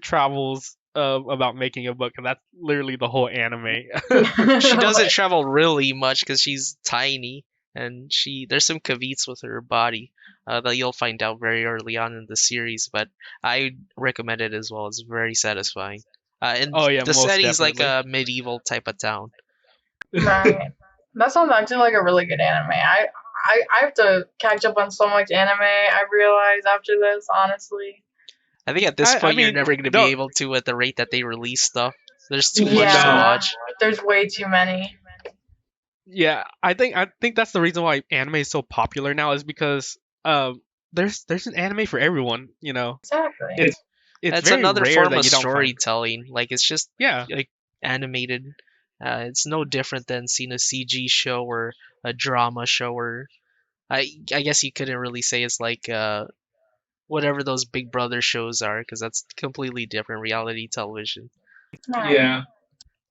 travels about making a book, and that's literally the whole anime. She doesn't travel really much because she's tiny, and there's some caveats with her body that you'll find out very early on in the series. But I recommend it as well. It's very satisfying. And Oh yeah, the most setting's like definitely. a medieval type of town. Right. That sounds actually like a really good anime. I have to catch up on so much anime, I realize after this, honestly. I think at this I point you're mean, never going to be don't able to at the rate that they release stuff. There's too much to no. Yeah, watch. there's way too many. Yeah, I think that's the reason why anime is so popular now is because there's an anime for everyone. Exactly. It's It's very another rare form that of you don't find. storytelling. Like it's just Yeah, like animated. It's no different than seeing a CG show or a drama show or I guess you couldn't really say it's like whatever those Big Brother shows are because that's completely different reality television. Right.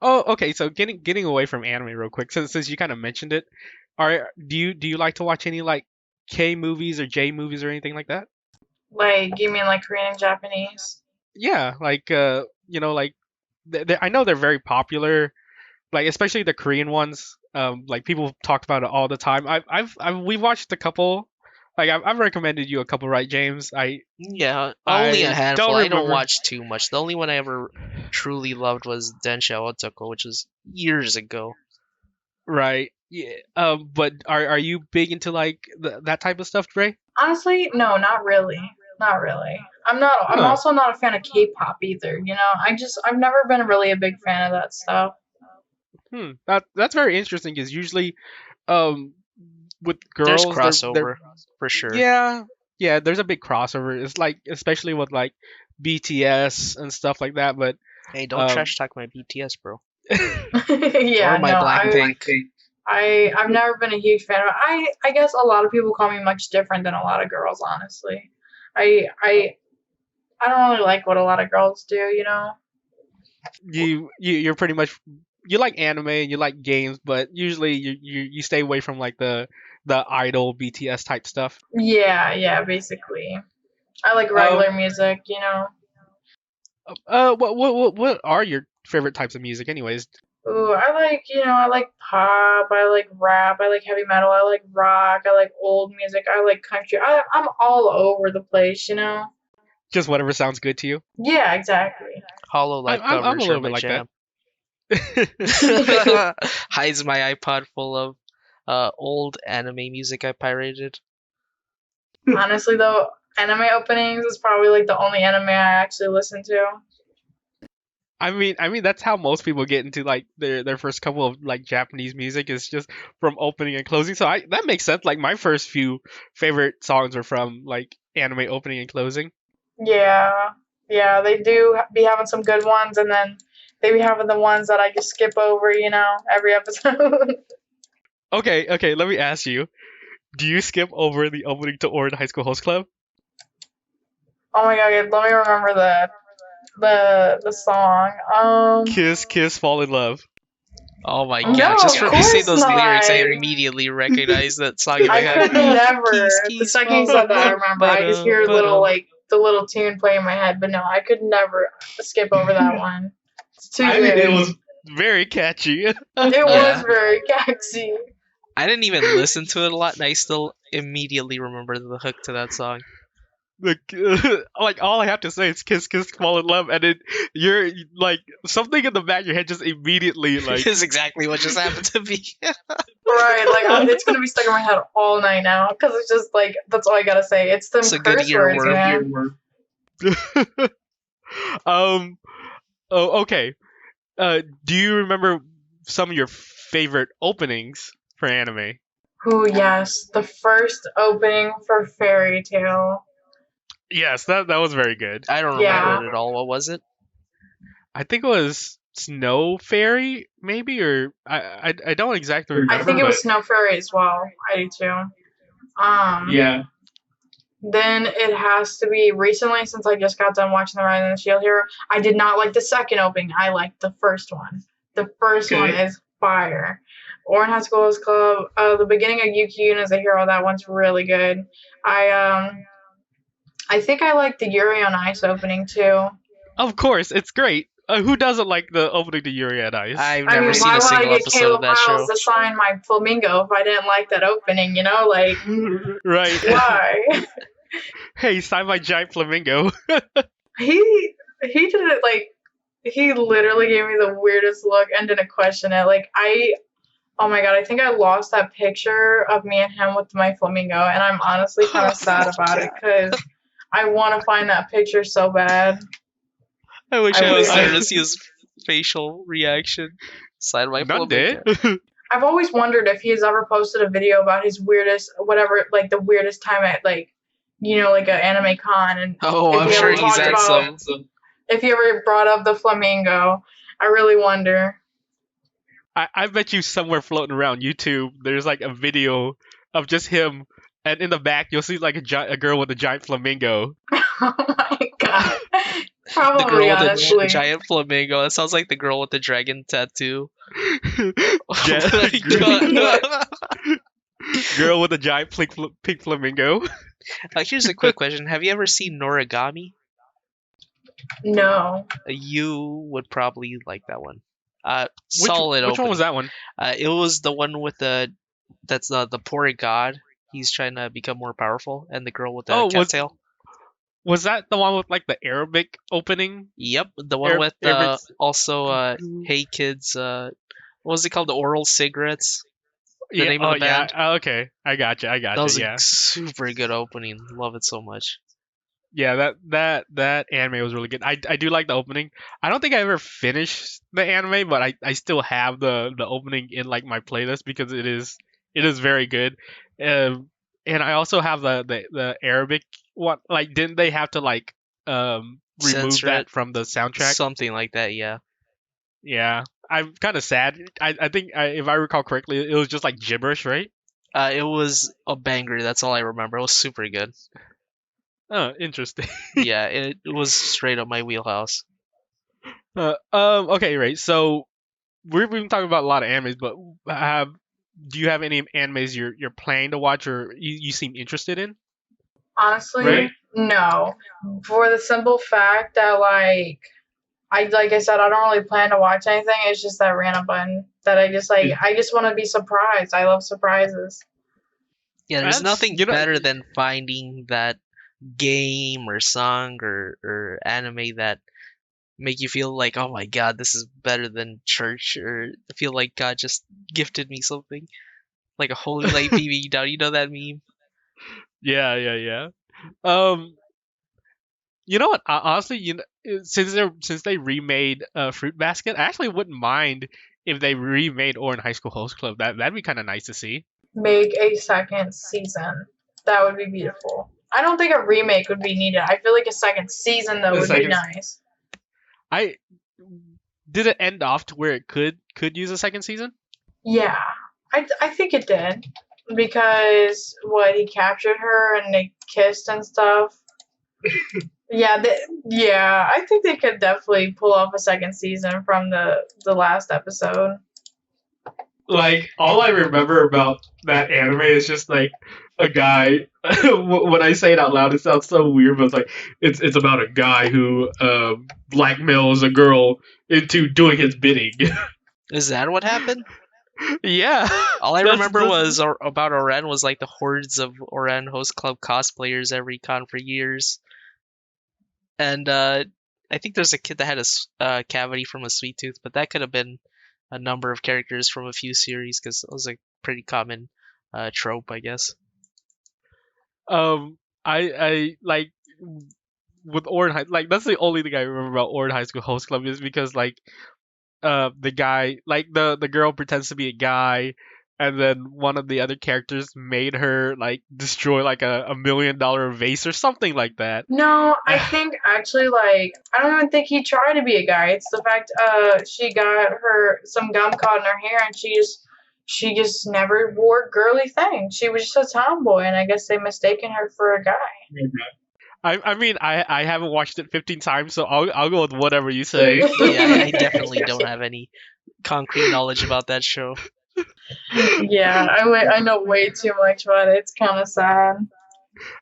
Oh, okay. So getting away from anime real quick, since you kind of mentioned it, do you like to watch any like K movies or J movies or anything like that? Like, you mean like Korean and Japanese? Yeah, like like I know they're very popular, like especially the Korean ones. Like people talk about it all the time. We've watched a couple. Like I've recommended you a couple, right, James? Yeah, only a I handful. don't I don't remember. watch too much. The only one I ever truly loved was Densha Otoko, which was years ago. Right. Yeah. But are you big into like that type of stuff, Dre? Honestly, no, not really. Not really. I'm Huh. also not a fan of K-pop either, you know? I've never been really a big fan of that stuff. That's very interesting because usually, um, with There's girls, they're crossover for sure. yeah, yeah. There's a big crossover. It's like especially with like BTS and stuff like that. But Hey, don't um, trash talk my BTS, bro, or Yeah, my no, Blackpink. I've never been a huge fan of it. I guess a lot of people call me much different than a lot of girls, honestly. I I I don't really like what a lot of girls do, you know? you're pretty much you like anime and you like games, but usually you stay away from like the idol BTS type stuff. Yeah, yeah, basically. I like regular Um, music, you know? what are your favorite types of music, anyways? Ooh, I like pop, I like rap, I like heavy metal, I like rock, I like old music, I like country. I'm all over the place, you know? Just whatever sounds good to you. Yeah, exactly. Hollow Light I'm a covers are little bit my like that. jam. Hides my iPod full of old anime music I pirated. Honestly, though, anime openings is probably like the only anime I actually listen to. I mean that's how most people get into like their first couple of like Japanese music is just from opening and closing. So that makes sense. Like my first few favorite songs are from like anime opening and closing. Yeah, yeah, they do be having some good ones, and then they be having the ones that I just skip over, every episode. Okay, let me ask you. Do you skip over the opening to Orin High School Host Club? Oh my god, let me remember the song. Kiss, kiss, fall in love. Oh my No, god! Just of from you saying course those lyrics, I not. immediately recognize that song in my I head. could never. Keys, The keys, second you fall said in that, I love. remember. I just hear the little tune play in my head, but no, I could never skip over that one. It's too I mean, it good. was very catchy. It Yeah. was very catchy. I didn't even listen to it a lot, and I still immediately remember the hook to that song. Like all I have to say is kiss, kiss, fall in love, and then you're like something in the back of your head just immediately like Is exactly what just happened to me. Right, it's gonna be stuck in my head all night now because it's just like that's all I gotta say. It's them It's a good curse words, earworm. man. um. Oh, okay. Do you remember some of your favorite openings for anime? Oh yes, the first opening for Fairy Tale. Yes, that was very good. I don't Yeah. remember it at all. What was it? I think it was Snow Fairy, maybe, or I don't exactly remember. I think it but- was Snow Fairy as well. I do too. Yeah. Then it has to be recently since I just got done watching The Rise of the Shield Hero. I did not like the second opening. I liked the first one. The first one is fire. Orange High School Club. The beginning of Yuki Yuna as a hero. That one's really good. I think I like the Yuri on Ice opening too. Of course, it's great. Who doesn't like the opening to Yuri on Ice? I've I never mean, seen why a would I single get episode Caleb of that show. Miles to sign my flamingo if I didn't like that opening? Like Right. why? Hey, sign my giant flamingo. he did it like he literally gave me the weirdest look and didn't question it. Oh my god, I think I lost that picture of me and him with my flamingo, and I'm honestly kind of sad about it because I want to find that picture so bad. I wish I I was wish- there to see his facial reaction. Sign my None flamingo. did. I've always wondered if he's ever posted a video about his weirdest, whatever, like the weirdest time at like an anime con, and Oh, if I'm he sure ever he's talked had about some. if he ever brought up the flamingo. I really wonder. I bet you somewhere floating around YouTube, there's like a video of just him, and in the back you'll see like a girl with a giant flamingo. Oh my god. The Probably, girl with honestly. the giant flamingo. That sounds like the girl with the dragon tattoo. Ja- Oh my god. Girl with a giant pink flamingo. Here's a quick question. Have you ever seen Noragami? No. You would probably like that one. Which Solid one was that one? It was the one with that's the poor god. He's trying to become more powerful, and the girl with the cattail. Was that the one with like the Arabic opening? Yep, the one with also Hey Kids. What was it called? The oral cigarettes. The name of the band. Yeah. Okay, I got you. That was Yeah. a super good opening. Love it so much. Yeah, that anime was really good. I do like the opening. I don't think I ever finished the anime, but I still have the opening in like my playlist because it is very good. And I also have the Arabic one. Like, didn't they have to like remove Censor that it. from the soundtrack? Something like that, yeah. Yeah, I'm kind of sad. I think if I recall correctly, it was just like gibberish, right? It was a banger. That's all I remember. It was super good. Oh, interesting. Yeah, it was straight up my wheelhouse. Okay, right. So we've been talking about a lot of animes, but do you have any animes you're planning to watch or you seem interested in? Honestly, Right. no. For the simple fact that like I said, I don't really plan to watch anything. It's just that random button that I just like. I just want to be surprised. I love surprises. Yeah, there's That's- nothing better than finding that game or song or anime that make you feel like, oh my god, this is better than church, or feel like God just gifted me something, like a holy light beaming down. You know that meme? Yeah, yeah, yeah. Um, you know what? Honestly, since they remade Fruit Basket, I actually wouldn't mind if they remade Orin High School Host Club. That'd be kind of nice to see. Make a second season. That would be beautiful. I don't think a remake would be needed. I feel like a second season though The would be second, nice. I did it end off to where it could use a second season. Yeah, I think it did because what he captured her and they kissed and stuff. Yeah, I think they could definitely pull off a second season from the last episode. Like all I remember about that anime is just like a guy. When I say it out loud, it sounds so weird, but it's like it's about a guy who blackmails a girl into doing his bidding. Is that what happened? Yeah, All I that's- remember that's- was about Oren was like the hordes of Oren Host Club cosplayers every con for years, and I think there's a kid that had a cavity from a sweet tooth, but that could have been a number of characters from a few series because it was a pretty common trope, I guess. I like with Orin High, like that's the only thing I remember about Orin High School Host Club is because like the guy, like the girl pretends to be a guy, and then one of the other characters made her like destroy like a $1 million vase or something like that. No, I think actually like I don't even think he tried to be a guy. It's the fact she got her some gum caught in her hair and she just never wore girly things. She was just a tomboy and I guess they mistaken her for a guy. I mean I haven't watched it 15 times, so I'll go with whatever you say. Yeah, I definitely don't have any concrete knowledge about that show. Yeah, I know way too much about it. It's kind of sad.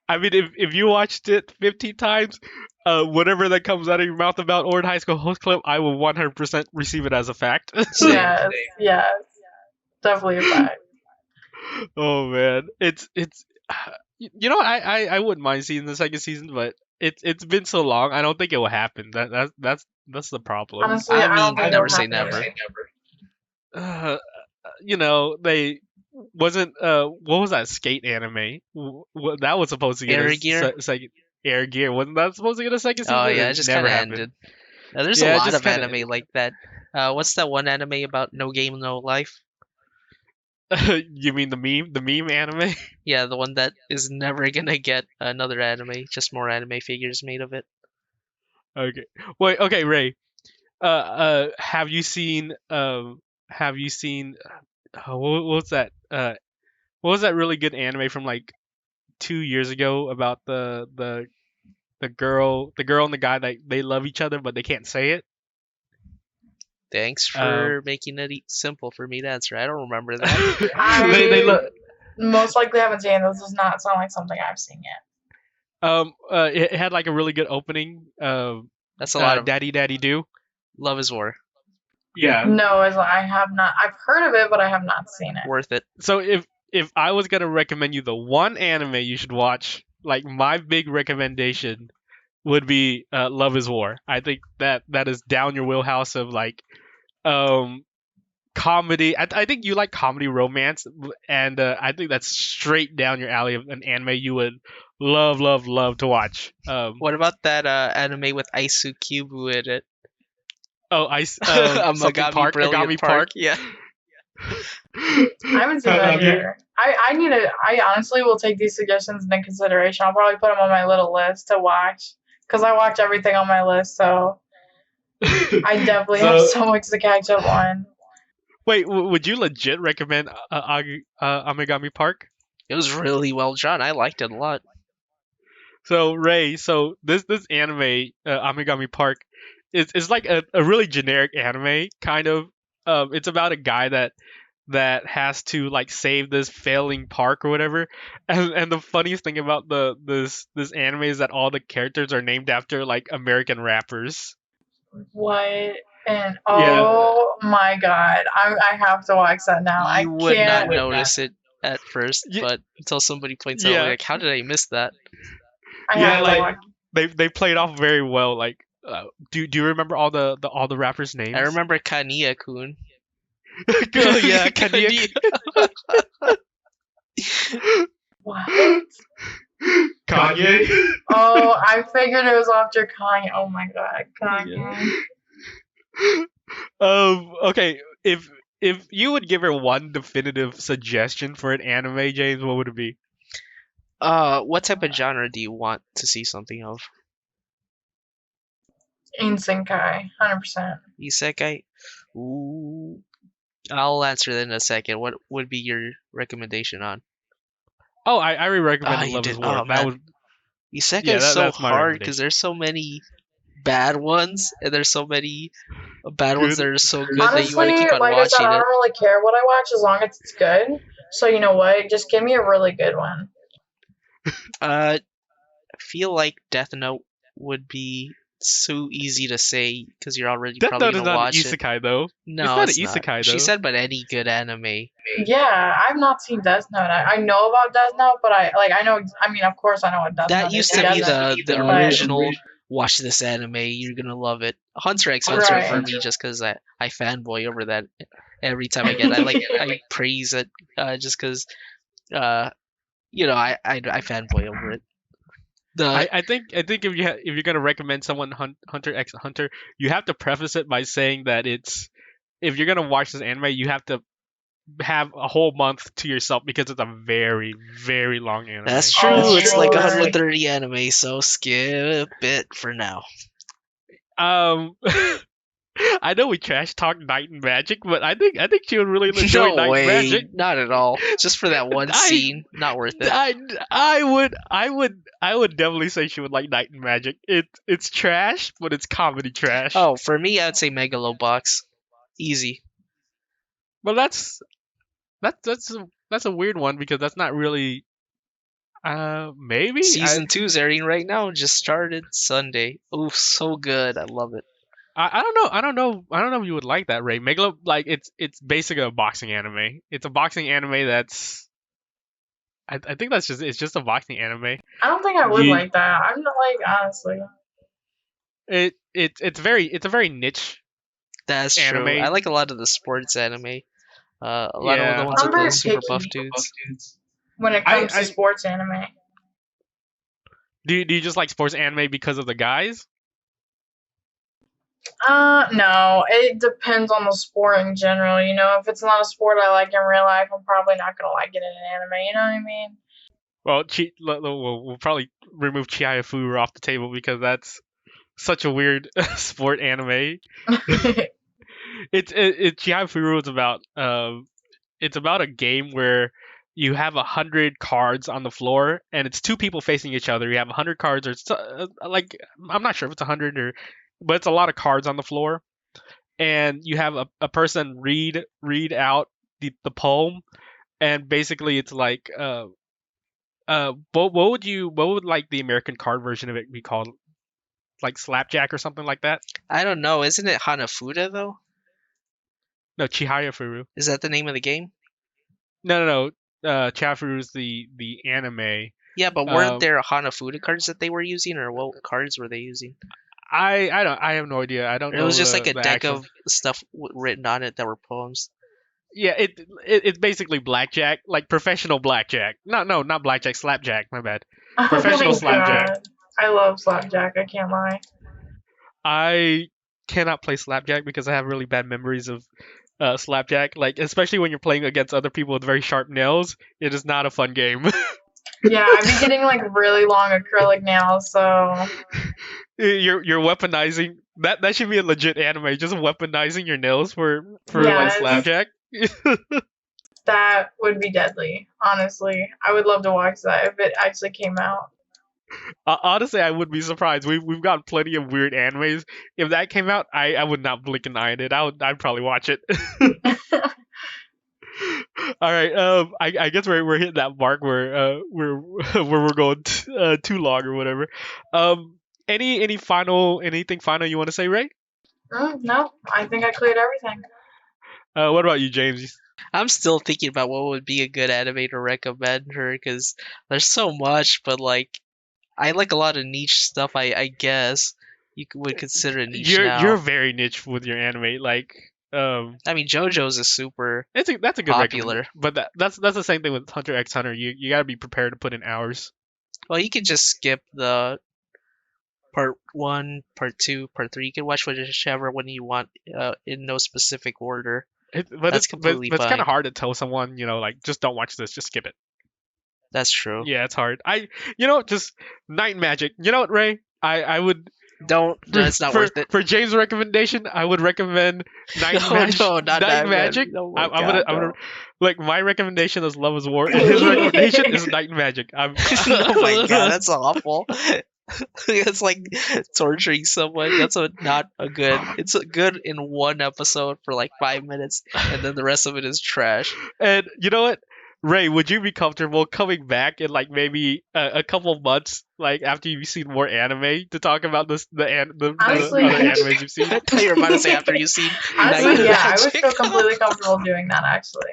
I mean, if you watched it 15 times, whatever that comes out of your mouth about Orin High School Host Club, I will 100% receive it as a fact. Yes, definitely a fact. Oh man, it's you know I wouldn't mind seeing the second season, but it's been so long. I don't think it will happen. That's the problem. Honestly, I I don't mean, think never it'll say happen. never. They wasn't what was that skate anime? That was supposed to get Air a Gear? second Air Gear. Wasn't that supposed to get a second season? Oh yeah, It it just never kind of happened. ended. Now, there's Yeah, a it lot just of kinda anime like that. What's that one anime about no game, no life? You mean the meme anime? Yeah, the one that is never gonna get another anime, just more anime figures made of it. Okay. Wait. Okay, Ray. Have you seen what was that? What was that really good anime from like 2 years ago about the girl and the guy that they love each other but they can't say it? Thanks Um, for making it simple for me to answer. I don't remember that. they I most likely haven't seen it. This does not sound like something I've seen yet. it had like a really good opening. That's a lot of Daddy Daddy Do. Love is War. Yeah. No, I have not. I've heard of it, but I have not seen it. Worth it. So if I was gonna recommend you the one anime you should watch, like my big recommendation would be Love is War. I think that is down your wheelhouse of like um comedy. I think you like comedy romance, and I think that's straight down your alley of an anime you would love to watch. What about that anime with Aisu Kyubu in it? Something Park, Brilliant Agami Park. Yeah. I haven't seen that either. I need to. I honestly will take these suggestions into consideration. I'll probably put them on my little list to watch because I watch everything on my list. So I definitely have so much to catch up on. Wait, would you legit recommend Amigami Park? It was really well done. I liked it a lot. So Ray, this anime Amigami Park is like a really generic anime kind of. It's about a guy that has to like save this failing park or whatever. And the funniest thing about this anime is that all the characters are named after like American rappers. What? And Yeah. oh my god, I have to watch that now. You would can't not notice it at first, Ye- but until somebody points out, Yeah. like, how did I miss that? I Yeah, have to like watch. they played off very well. Like Do you remember all the rappers' I names? remember Kanye-kun. Oh yeah, Kanye. What? Kanye. Oh, I figured it was after Kanye. Oh my god, Yeah. Kanye. Okay. If you would give her one definitive suggestion for an anime, James, what would it be? What type of genre do you want to see something of? Insenkai, 100%. Isekai? Ooh. I'll answer that in a second. What would be your recommendation on? Oh, I already Ah, recommended you Love did. is Oh War. That man, was Isekai yeah. is so That's my hard because recommendation. there's so many bad ones, and there's so many bad ones Good. that are so good that you want to Honestly, keep on like I said, watching I it. don't really care what I watch as long as it's good. So you know what? Just give me a really good one. I feel like Death Note would be so easy to say because you're already Death probably Note is gonna not an watch it. isekai though. It's No, not an it's not. isekai She though. said, but any good anime. Yeah, I've not seen Death Note. I know about Death Note, but I know. I mean, of course, I know what Death That Note is used to be together. the But original. Watch this anime, you're gonna love it. Hunter x Hunter for right. me, just because I fanboy over that every time I praise it, just because uh I fanboy over it. The I think if you're gonna recommend someone Hunter x Hunter, you have to preface it by saying that it's if you're gonna watch this anime, you have to have a whole month to yourself because it's a very very long anime. That's Oh, true. It's like right. 130 anime, so skip it for now. Um, I know we trash talk Night and Magic, but I think she would really enjoy No Night and way, Magic. not at all. Just for that one I scene, not worth it. I would definitely say she would like Night and Magic. It's trash, but it's comedy trash. Oh, for me, I'd say Megalobox. Easy. But that's a weird one because that's not really maybe Season 2's airing right now. Just started Sunday. Oof, so good. I love it. I don't know. I don't know if you would like that, Ray. Megalo like it's basically a boxing anime. It's a boxing anime that's I think that's just it's just a boxing anime. I don't think I would You like that. I'm not like honestly. it's a very niche That's true. I anime. like a lot of the sports anime. A lot of the Yeah. ones I'm with the very super buff picky dudes. when it I comes to I sports anime. do you just like sports anime because of the guys? No. It depends on the sport in general. You know, if it's not a sport I like in real life, I'm probably not gonna like it in an anime. You know what I mean? Well, we'll probably remove Chihaya Furu off the table because that's such a weird sport anime. Chihaya Furu is about it's about a game where you have 100 cards on the floor and it's two people facing each other. You have 100 cards or like I'm not sure if it's 100 or but it's a lot of cards on the floor and you have a person read out the poem and basically it's like what would like the American card version of it be called? Like slapjack or something like that? I don't know. Isn't it Hanafuda though? No, Chihaya Furu. Is that the name of the game? No. Chihaya Furu is the anime. Yeah, but weren't Uh, there Hanafuda cards that they were using, or what cards were they using? I have no idea. I don't Or it was know just like a the deck actual. of stuff written on it that were poems. Yeah, it's basically blackjack, like professional blackjack. No, not blackjack, slapjack. My bad. Oh Professional my slapjack. god. I love Slapjack, I can't lie. I cannot play slapjack because I have really bad memories of slapjack. Like especially when you're playing against other people with very sharp nails, it is not a fun game. Yeah, I'd be getting like really long acrylic nails, so You're weaponizing that should be a legit anime. Just weaponizing your nails for like yes, slapjack. that would be deadly, honestly. I would love to watch that if it actually came out. Honestly, I would be surprised. We've got plenty of weird animes. If that came out, I would not blink an eye at it. I'd probably watch it. All right. I guess we're hitting that mark where where we're going too long or whatever. Anything final you want to say, Ray? No, I think I cleared everything. What about you, James? I'm still thinking about what would be a good anime to recommend her because there's so much, but like I like a lot of niche stuff. I guess would consider a niche You're now. very niche with your anime. Like, I mean, JoJo's is super that's a good recommendation. popular. But that's the same thing with Hunter x Hunter. You gotta be prepared to put in hours. Well, you can just skip the part 1, part 2, part 3. You can watch whichever one you want in no specific order. That's completely But it's kind fine. of hard to tell someone, like just don't watch this, just skip it. That's true. Yeah, it's hard. Just Night Magic. You know what, Ray? I would Don't. It's not worth it. for James' recommendation. I would recommend Night No, Magic. no, not Night Night Magic. Oh my I'm God, gonna no. like my recommendation is Love is War, and his recommendation is Night Magic. Oh my God, that's awful. It's like torturing someone. That's not a good. It's a good in one episode for like 5 minutes, and then the rest of it is trash. And you know what, Ray? Would you be comfortable coming back in like maybe a couple months, like after you've seen more anime, to talk about the Honestly- other animes you've seen? I thought you were about to say after you've seen Honestly, Night yeah, I would Magic. feel completely comfortable doing that. Actually,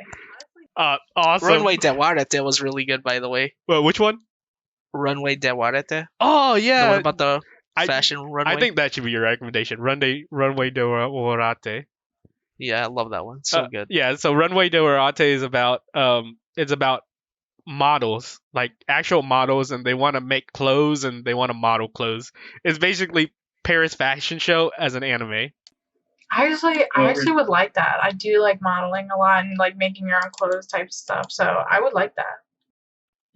Awesome. Runway Dewarete was really good, by the way. Well, which one? Runway Dewarete. Oh The yeah, one about the I- fashion runway. I think that should be your recommendation. Runway de Orate. Yeah, I love that one. So good. Yeah, so Runway de Orate is about it's about models, like actual models, and they want to make clothes and they want to model clothes. It's basically Paris fashion show as an anime. I actually would like that. I do like modeling a lot and like making your own clothes type stuff. So I would like that.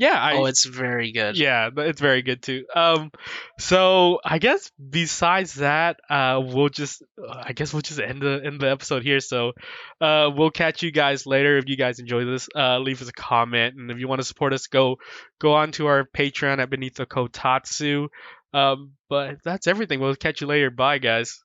Yeah, Oh, it's very good. yeah, it's very good too. So I guess besides that, we'll just end the episode here. So, we'll catch you guys later. If you guys enjoy this, leave us a comment, and if you want to support us, go on to our Patreon at Beneath the Kotatsu. But that's everything. We'll catch you later. Bye, guys.